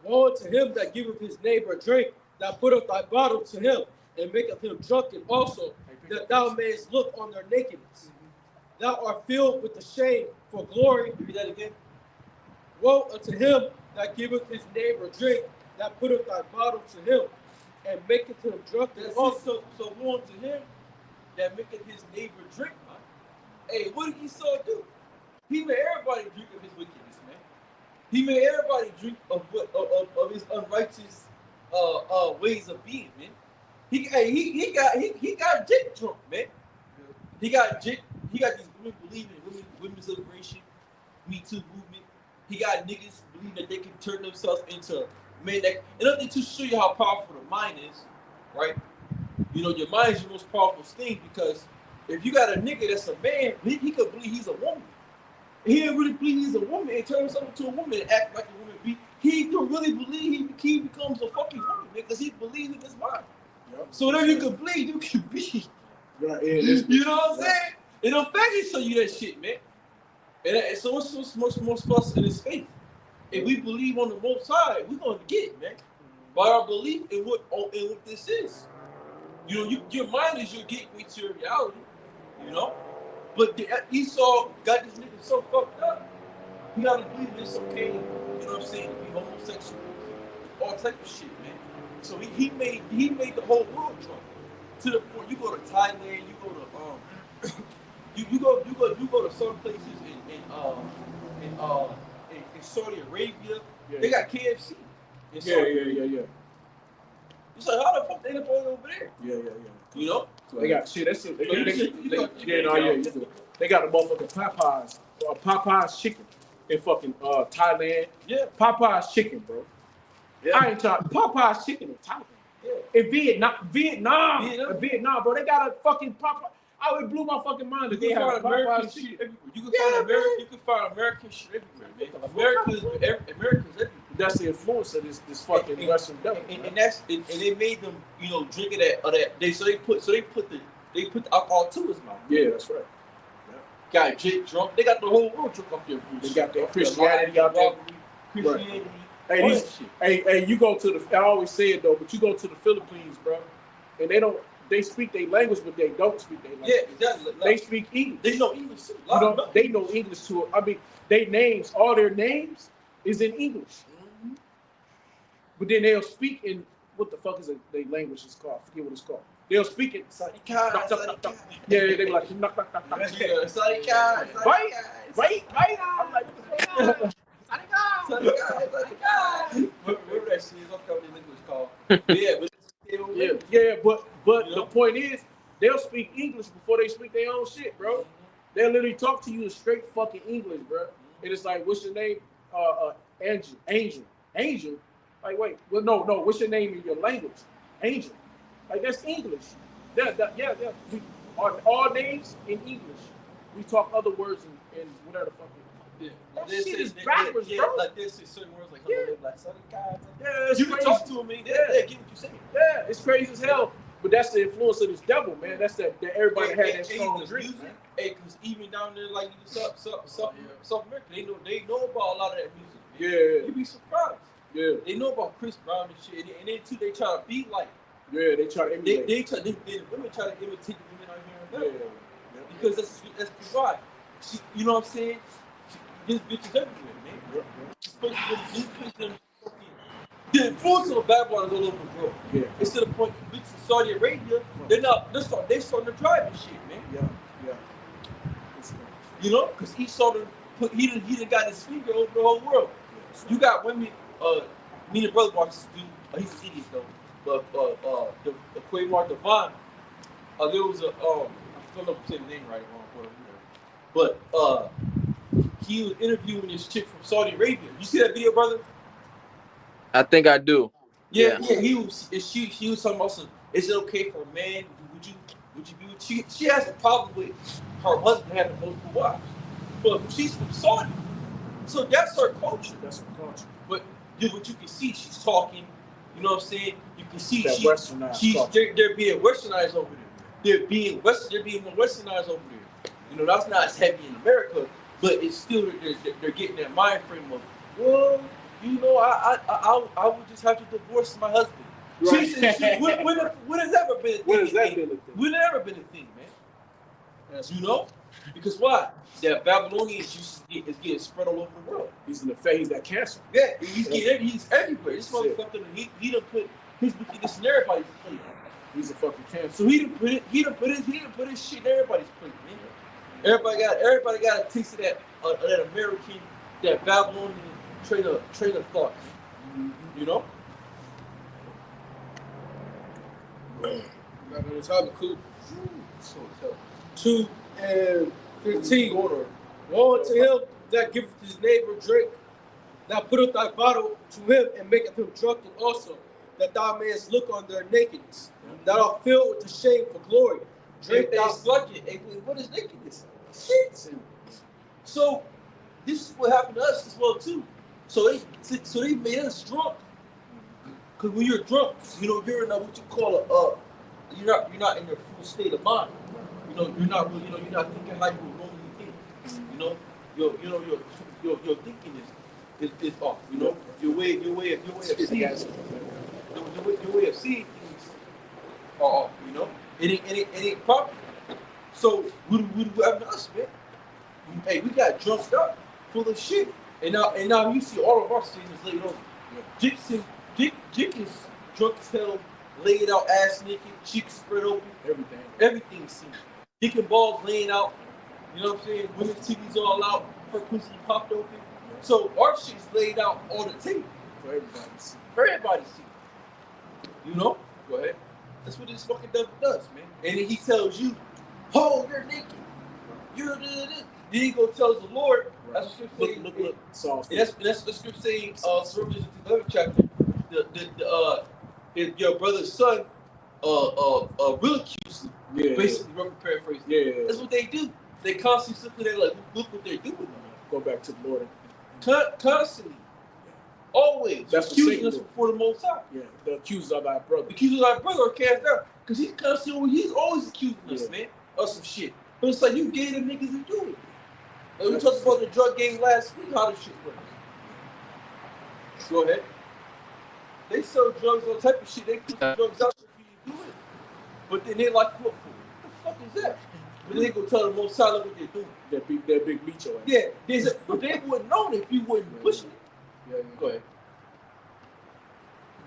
now. Woe to him that giveth his neighbor drink, that putteth thy bottle to him, and maketh him drunken also, that thou mayest look on their nakedness. Thou art filled with the shame for glory. Read that again. Woe unto him that giveth his neighbor drink, that putteth thy bottle to him, and maketh him drunken also. So woe unto him that maketh his neighbor drink, man. Hey, what did Esau do? He made everybody drink of his wickedness, man. He made everybody drink of his unrighteous ways of being, man. He got dick drunk, man. He got these women believing in women's liberation, Me Too movement. He got niggas believing that they can turn themselves into men. And to show you how powerful the mind is, right? Your mind is your most powerful thing, because if you got a nigga that's a man, he could believe he's a woman. He didn't really believe he's a woman and turn himself into a woman and act like a woman. He could really believe he becomes a fucking woman because he believes in his mind. Yep. So whatever you can believe, you can be. Right, you know what I'm saying? And the fact he show you that shit, man. And so what's most for us in his faith? If we believe on the Most High, we're going to get it, man. by our belief in what this is. You know, your mind is your gateway to your reality. You know, but Esau got this nigga so fucked up. He gotta believe it's okay. You know what I'm saying? To be homosexual, all type of shit, man. So he made the whole world drunk. To the point you go to Thailand, you go to you go to some places in Saudi Arabia. Yeah. They got KFC. Yeah. It's like, how the fuck they end up over there? Yeah. You know? So they got shit. That's it. They You got the motherfucking Popeyes chicken in fucking Thailand. Yeah. Popeyes chicken, bro. Yeah. I ain't talking Popeyes chicken in Thailand. Yeah. In Vietnam, bro. They got a fucking Popeyes. It blew my fucking mind that they have Popeyes chicken everywhere. You can find American shit everywhere, man. Americans everywhere. That's the influence of this fucking Western devil. And they made them, you know, drink of that. They put the alcohol to his mouth. Yeah, that's right. Got Jake drunk. They got the whole world drunk off their booze. They got their Christianity out there. Christianity. Right. Hey, you go to I always say it though, but you go to the Philippines, bro, and they speak their language, but they don't speak their language. Yeah, exactly. They speak English. They know English too. They know English too. I mean, all their names is in English. Mm-hmm. But then they'll speak in, what the fuck is it? Their language is called. I forget what it's called. They'll speak it. Yeah, they be like, knock. Right. I'm like, Whatever that shit is, I'm coming in English called. But the point is, they'll speak English before they speak their own shit, bro. They'll literally talk to you in straight fucking English, bro. And it's like, what's your name? Angel. Like, wait, well, no. What's your name in your language? Angel. Like, that's English. Yeah. We all names in English. We talk other words in whatever the fuck. That shit is backwards, bro. Like this is certain words like hello, like sorry guys. Yeah, you can talk to them, man. They get what you saying. Yeah, it's crazy as hell. But that's the influence of this devil, man. That's that everybody had that strong drink. Hey, because even down there, like South America, they know about a lot of that music. Yeah, you'd be surprised. Yeah, they know about Chris Brown and shit, and then too they try to be like. Yeah, they try to imitate. The women try to imitate the women out here. Yeah. Because that's why. You know what I'm saying? This bitch is everywhere, man. The influence of Babylon is all over the world. Yeah. It's to the point in Saudi Arabia, they're starting to drive and shit, man. Yeah. You know, because he done got his finger over the whole world. Yeah, you got women, me and the brother watched this dude, he's an idiot though. But the Quaymar Devon, there was a I don't know if I'm saying the name right or whatever. But he was interviewing this chick from Saudi Arabia. You see that video, brother? I think I do. Yeah. He was talking about some. Is it okay for a man? Would you be with? She has a problem with her husband having multiple wives, but she's from Saudi, so that's her culture. But what you can see, she's talking. You know what I'm saying? You can see they're being westernized over there. They're being more westernized over there. You know, that's not as heavy in America, but it's still they're getting that mind frame of, well, you know, I would just have to divorce my husband. Right. When has ever been a thing? When has ever been a thing, man? Yes. You know? Because why? That Babylonian is getting spread all over the world. He's in the phase that cancer. Yeah, he's everywhere. This motherfucker, he done put his wickedness in everybody's plate. He's a fucking cancer. So he done put his shit in everybody's plate, man. Everybody got a taste of that American, that Babylonian train of thought. You know? It's hard to cool. 2 and 15. Woe unto him that giveth his neighbor drink, that putteth thy bottle to him and maketh him drunken also, that thou mayest look on their nakedness, that are filled with the shame for glory. Drink thou slugget. What is nakedness? Shit. So this is what happened to us as well too. So they made us drunk. Cause when you're drunk, you know you're in what you call you're not in your full state of mind. You know you're not thinking like you normally think. You know your thinking is off. You know your way of seeing. the way of seeing things are, you know, it ain't proper. So what do happen to us, man? Hey, we got drunk up, full of shit, and now you see all of our sins laid over. Jick is drunk as hell, laid out, ass naked, cheeks spread open, everything's seen. Dick and balls laying out, you know what I'm saying? Women's titties all out, her pussy popped open. So our shit's laid out on the table for everybody to see. For everybody to see. You know? Go ahead. That's what this fucking devil does, man. And then he tells you, oh, you're naked. You're Then he go tells the Lord. That's what scripture saying. Look. And that's the scripture saying, Revelation 11 chapter. If your brother's son will accuse you. Basically, roughly paraphrasing. Yeah. That's what they do. They constantly simply they're like, look what they're doing. Go back to the Lord. Constantly. Always. That's accusing us before the Most High. Yeah. The accusers of our brother. The accusers of our brother are cast out. Because he's always accusing us, man, of some shit. But it's like you gave them niggas to do it. Like we talked about the drug game last week, how this shit works. Go ahead. They sell drugs, all type of shit. They put the drugs out there for you to do it. But then they like, what the fuck is that? But then they go tell the Most High what they're doing. That big meat your ass. Yeah, but they wouldn't know it if you wouldn't push it. Yeah. Go ahead.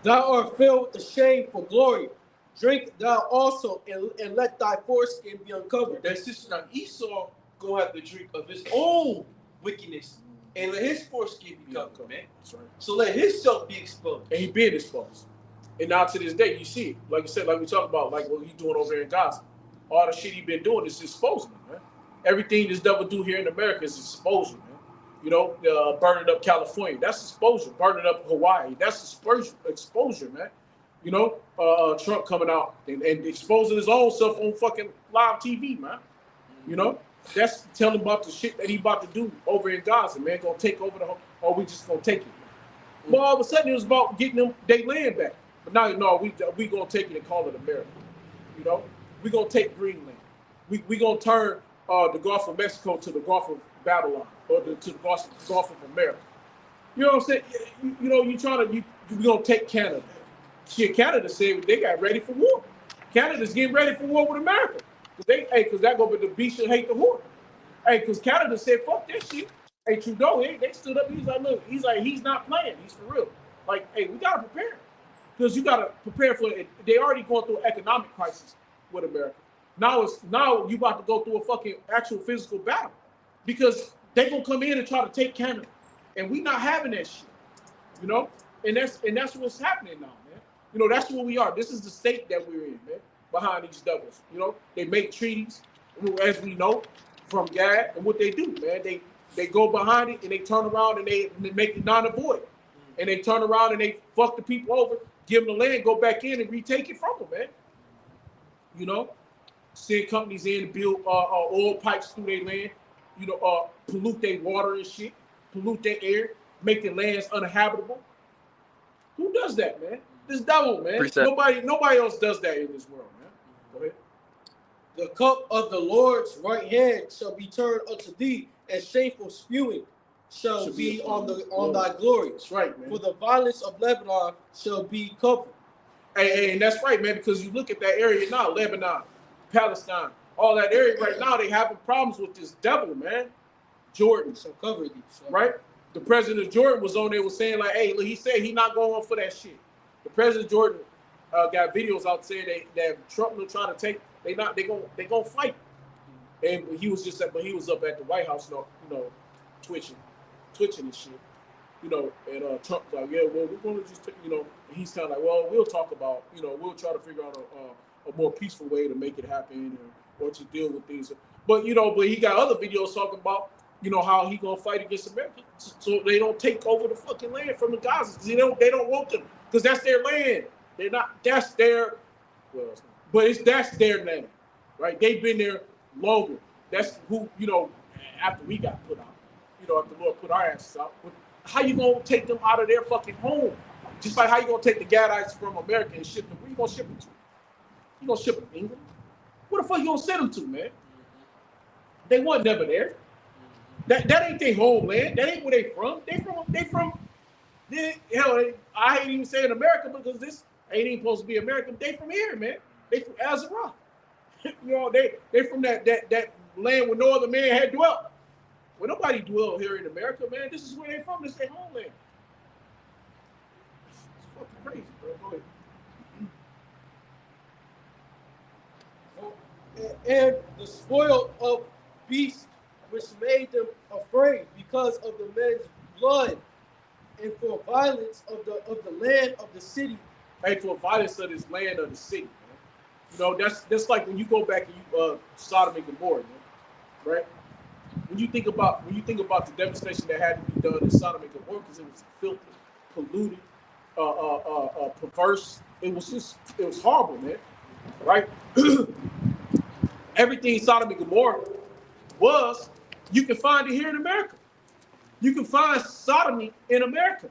Thou art filled with the shame for glory. Drink thou also, and let thy foreskin be uncovered. That sister, now Esau gonna have to drink of his own wickedness and let his foreskin be covered, man. That's right. So let himself be exposed. And he been exposed. And now to this day, you see it. Like you said, like we talked about, like what he's doing over here in Gaza. All the shit he been doing is exposing him, man. Everything this devil do here in America is exposure, man. You know, burning up California, that's exposure. Burning up Hawaii, that's exposure, man. You know, Trump coming out and exposing his own self on fucking live TV, man. You know, that's telling about the shit that he about to do over in Gaza, man. Gonna take over the whole, or we just gonna take it. But all of a sudden it was about getting them their land back. But now, no, we gonna take it and call it America. You know, we gonna take Greenland. We gonna turn the Gulf of Mexico to the Gulf of Babylon, or to the Gulf of America. You know what I'm saying? You know, we gonna take Canada. Shit, Canada said they got ready for war. Canada's getting ready for war with America. Cause that go, but the beast should hate the war. Hey, cause Canada said, fuck that shit. Hey, Trudeau, they stood up. He's like, look, he's not playing. He's for real. Like, hey, we gotta prepare. Cause you gotta prepare for it. They already going through an economic crisis with America. Now you about to go through a fucking actual physical battle. Because they gonna come in and try to take Canada. And we not having that shit. You know? And that's what's happening now, man. You know, that's what we are. This is the state that we're in, man, behind these devils. You know, they make treaties, as we know, from God, and what they do, man, they go behind it and they turn around and they make it non-void. And they turn around and they fuck the people over, give them the land, go back in and retake it from them, man. You know, send companies in to build oil pipes through their land, you know, pollute their water and shit, pollute their air, make their lands uninhabitable. Who does that, man? This devil, man. Nobody else does that in this world, man. Go ahead. The cup of the Lord's right hand shall be turned unto thee, and shameful spewing shall be on thy glory. That's right, man. For the violence of Lebanon shall be covered. Hey, and that's right, man, because you look at that area now, Lebanon, Palestine, all that area right now, they having problems with this devil, man. Jordan. Shall cover thee. Right? The president of Jordan was on there, was saying like, hey, look, he said he not going for that shit. The president of Jordan got videos out saying that Trump will try to take. They gonna fight. And he was just but he was up at the White House, you know, twitching and shit. You know, and Trump was like, yeah, well, we're gonna just, you know, and he's kind of like, well, we'll talk about, you know, we'll try to figure out a more peaceful way to make it happen or to deal with things. But you know, but he got other videos talking about, you know, how he gonna fight against America so they don't take over the fucking land from the Gazans. They don't want them because that's their land. They're not. That's their. Well, that's their land, right? They've been there longer. That's who, you know. After we got put out, you know, after the Lord put our asses out. How you gonna take them out of their fucking home? Just like how you gonna take the Gadites from America and ship them? Where you gonna ship them to? You gonna ship them to England? Where the fuck you gonna send them to, man? They weren't never there. That ain't their homeland. That ain't where they from. Hell, I ain't even saying America because Ain't even supposed to be American. They from here, man. They from Azara. You know, they from that land where no other man had dwelt. Well, nobody dwell here in America, man. This is where they from. This is their homeland. It's fucking crazy, bro. Go ahead. And the spoil of beasts which made them afraid because of the men's blood, and for violence of the land of the city. Hey, for violence of this land of the city, man. You know, that's like when you go back and you Sodom and Gomorrah, man, right? When you think about the devastation that had to be done in Sodom and Gomorrah, because it was filthy, polluted, perverse. It was horrible, man. Right? Everything Sodom and Gomorrah was, you can find it here in America. You can find sodomy in America.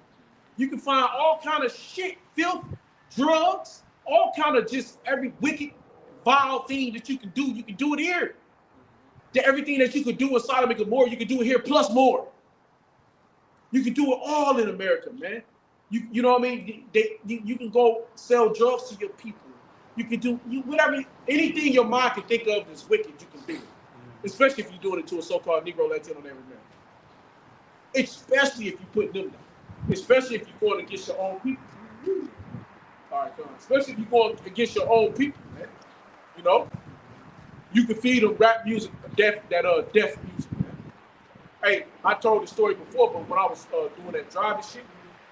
You can find all kind of shit, filth, drugs, all kind of just every wicked, vile thing that you can do it here. Everything that you could do in Sodom and Gomorrah, you can do it here plus more. You can do it all in America, man. You know what I mean? You can go sell drugs to your people. You can do whatever, anything your mind can think of that's wicked, you can do it. Especially if you're doing it to a so-called Negro, Latino, and everything. Especially if you put them down. Especially if you're going against your own people. All right, come on. Especially if you're going against your own people, man. You know? You can feed them rap music, deaf music, man. Hey, I told the story before, but when I was doing that driving shit,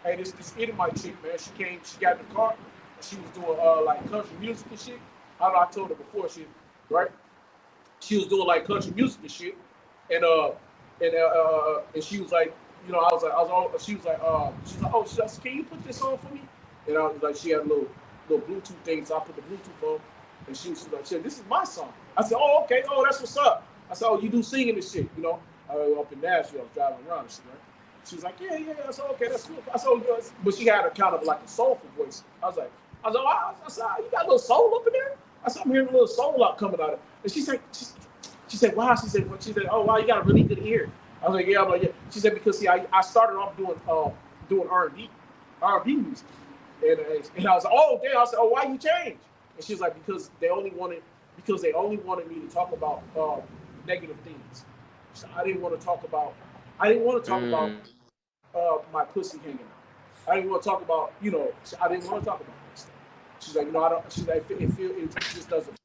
hey, this Edomite chick, man, she got in the car, and she was doing like country music and shit. I told her before, shit, right? She was doing like country music and shit, and she was like, you know, she was like, oh, can you put this on for me? And I was like, she had a little Bluetooth thing, so I put the Bluetooth on, and she was like, this is my song. I said, oh, okay, oh, that's what's up. I said, oh, you do singing and shit, you know? Up in Nashville, I was driving around and shit, right? She was like, yeah. I said, okay, that's cool. I said, oh, but she had a kind of like a soulful voice. I was like, oh, you got a little soul up in there? I said, I'm hearing a little soul out coming out of it. And she said, wow. She said, oh, wow, you got a really good ear. I was like, yeah. I'm like, yeah. She said, because see, I started off doing R&B music. And I was like, oh, damn. I said, oh, why you change? And she was like, because they only wanted me to talk about negative things. So I didn't want to talk about my pussy hanging out. I didn't want to talk about, you know, I didn't want to talk about this stuff. She's like, you know, I don't. She's like, it just doesn't.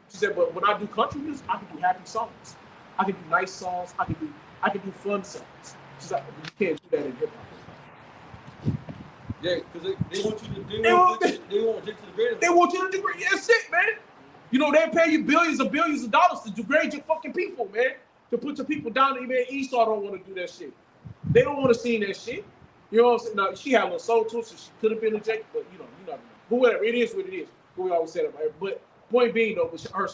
She said, but when I do country music, I can do happy songs. I can do nice songs. I can do fun songs. She's like, you can't do that in hip hop. Yeah, because they want you to they want you to degrade. They want you to degrade. Yeah, that's it, man. You know, they pay you billions of dollars to degrade your fucking people, man. To put your people down. Man, Esau don't want to do that shit. They don't want to see that shit. You know what I'm saying? Now, she had a little soul to it, so she could have been a Jake, but you know. But whatever, it is what it is. What we always said about her. But point being though, her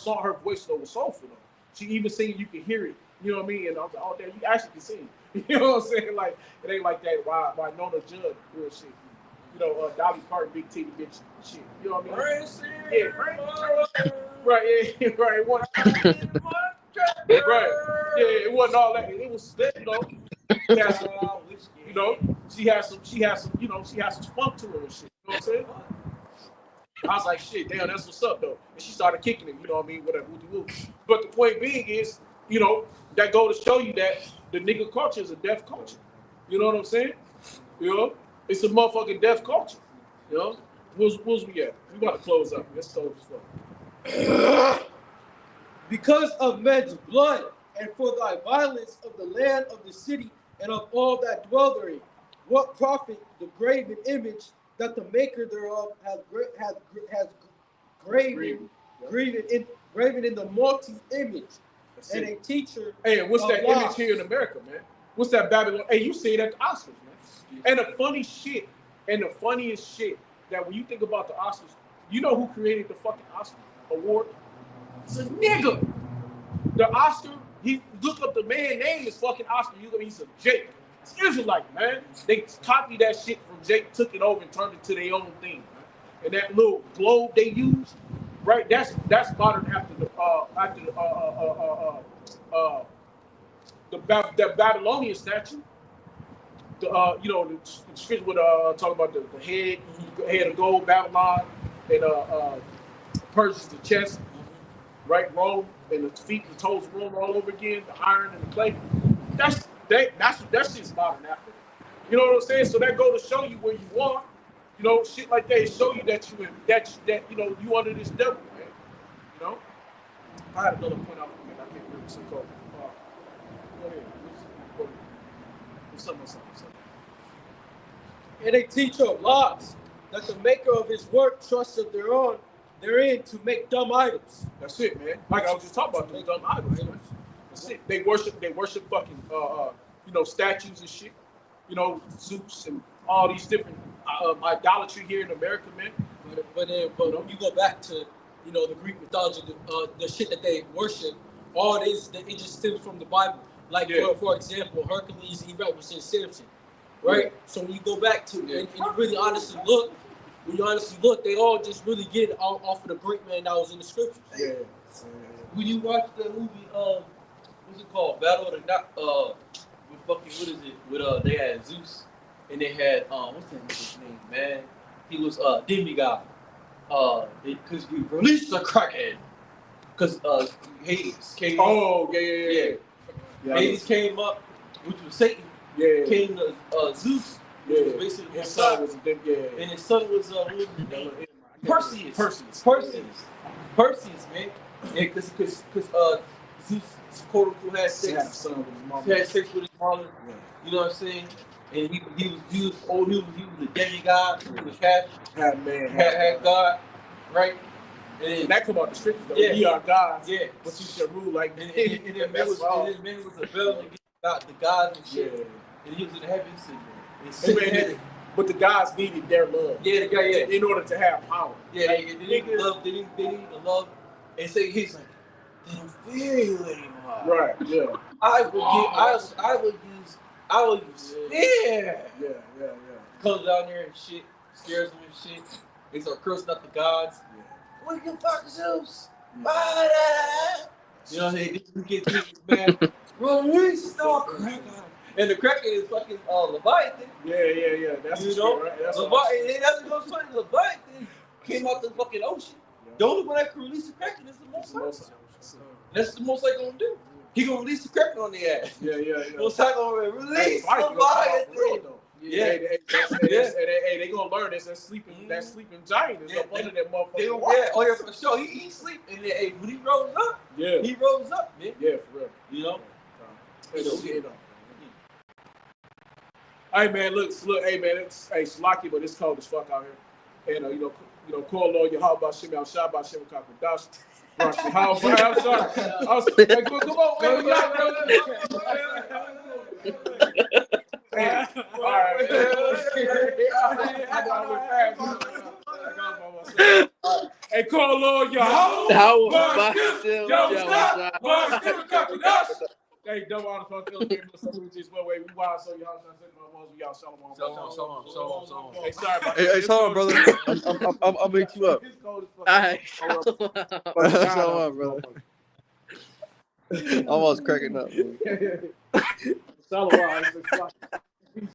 voice though was soulful though. She even singing, you can hear it. You know what I mean? And I was like, oh damn, you actually can sing. You know what I'm saying? Like it ain't like that. Why Nona Judd doing shit? You know, Dolly Parton, big titty bitch shit. You know what I mean? Yeah, right. Yeah, right. Right. Yeah, it wasn't all that. It was, you know. You know, she has some funk to her and shit. You know what I'm saying? I was like, shit, damn, that's what's up though. And she started kicking it, you know what I mean, whatever. But the point being is, you know, that go to show you that the nigga culture is a deaf culture. You know what I'm saying? You know, it's a motherfucking deaf culture. You know, where's we at? We gotta close up. Let's close this fuck. Because of men's blood, and for thy violence of the land of the city and of all that dwell therein, what profit the graven image that the maker thereof has graven in the multi-image, and a teacher. Hey, what's that image here in America, man? What's that Babylon? Hey, you see it at the Oscars, man. And the funniest shit that when you think about the Oscars, you know who created the fucking Oscar award? It's a nigga. The Oscar, he look up the man name is fucking Oscar. He's a Jake. It's Israelite, man. They copied that shit from Jake, took it over and turned it to their own thing, man. And that little globe they use, right? That's modern after the Babylonian statue. the scripture would talk about the head of gold, Babylon, and Persia's the chest, right? Rome, and the feet, the toes of Rome all over again, the iron and the clay. That's shit's modern after. You know what I'm saying? So that go to show you where you are. You know, shit like that show you that you under this devil, man. You know? I had another point out, man. I can't remember what's it called. Go ahead. Something. And they teach of lies, that the maker of his work trusted therein to make dumb idols. That's it, man. Like I was just talking about those dumb idols. That's it. They worship fucking statues and shit. You know, Zeus and all these different idolatry here in America, man. But when you go back to the Greek mythology, the shit that they worship, all this it just stems from the Bible. Like for example, Hercules, he represents Samson, right? Yeah. So when you go back to and you really honestly look, they all just really get off of the great man that was in the scriptures. Yeah. When you watch the movie, what's it called? Battle of the what is it? With they had Zeus and they had what's his name, man? He was demigod. Because he released the crackhead. Because Hades came. Oh yeah. Hades came up, which was Satan. Yeah. Came to Zeus, which was basically his son. And his son was Perseus, man. Yeah, because Zeus quote unquote had sex with his mother. Yeah. You know what I'm saying? And he was a demigod. He was half God, right? And that come out the scriptures though. Yeah. Ye are gods. Yeah. But you should rule like and then man was rebelling against the gods and shit. Yeah. And he was in heaven sitting. But the gods needed their love. Yeah, the guy, in order to have power. Yeah, like, they needed love. They needed the love. And so he's like, they don't fear you anymore. Right. Yeah. I will use fear. Yeah. Comes down there and shit, scares them and shit. They start cursing out the gods. Yeah. What you fuck Zeus? You know, they get this man. Release the crack. And the cracker is fucking Leviathan. Yeah. That's right. That's Leviathan. And that's what's funny. Leviathan came out the fucking ocean. The only one that can release the Kraken is the Most High. That's the most I gonna do. He gonna release the Kraken on the ass. Yeah. Most High gonna release Leviathan. Yeah. They gonna learn this. That sleeping giant is up under that motherfucker. Oh yeah, for sure. He sleep, and then when he rose up, he rose up, man. Yeah, for real. You know. Hey man, look, hey man, it's Slaki, but it's cold as fuck out here. And call Lord Yahweh Shem Al Shabbat Shem Kakadash. I'm sorry. Hey, come on, hey, all right. Hey, call Lord Yahweh. Hey, double honor for we wild, so y'all shalom. Hey, sorry about that. Hey, shalom, brother. I'll make you up. Shalom, brother. Almost cracking up. Shalom.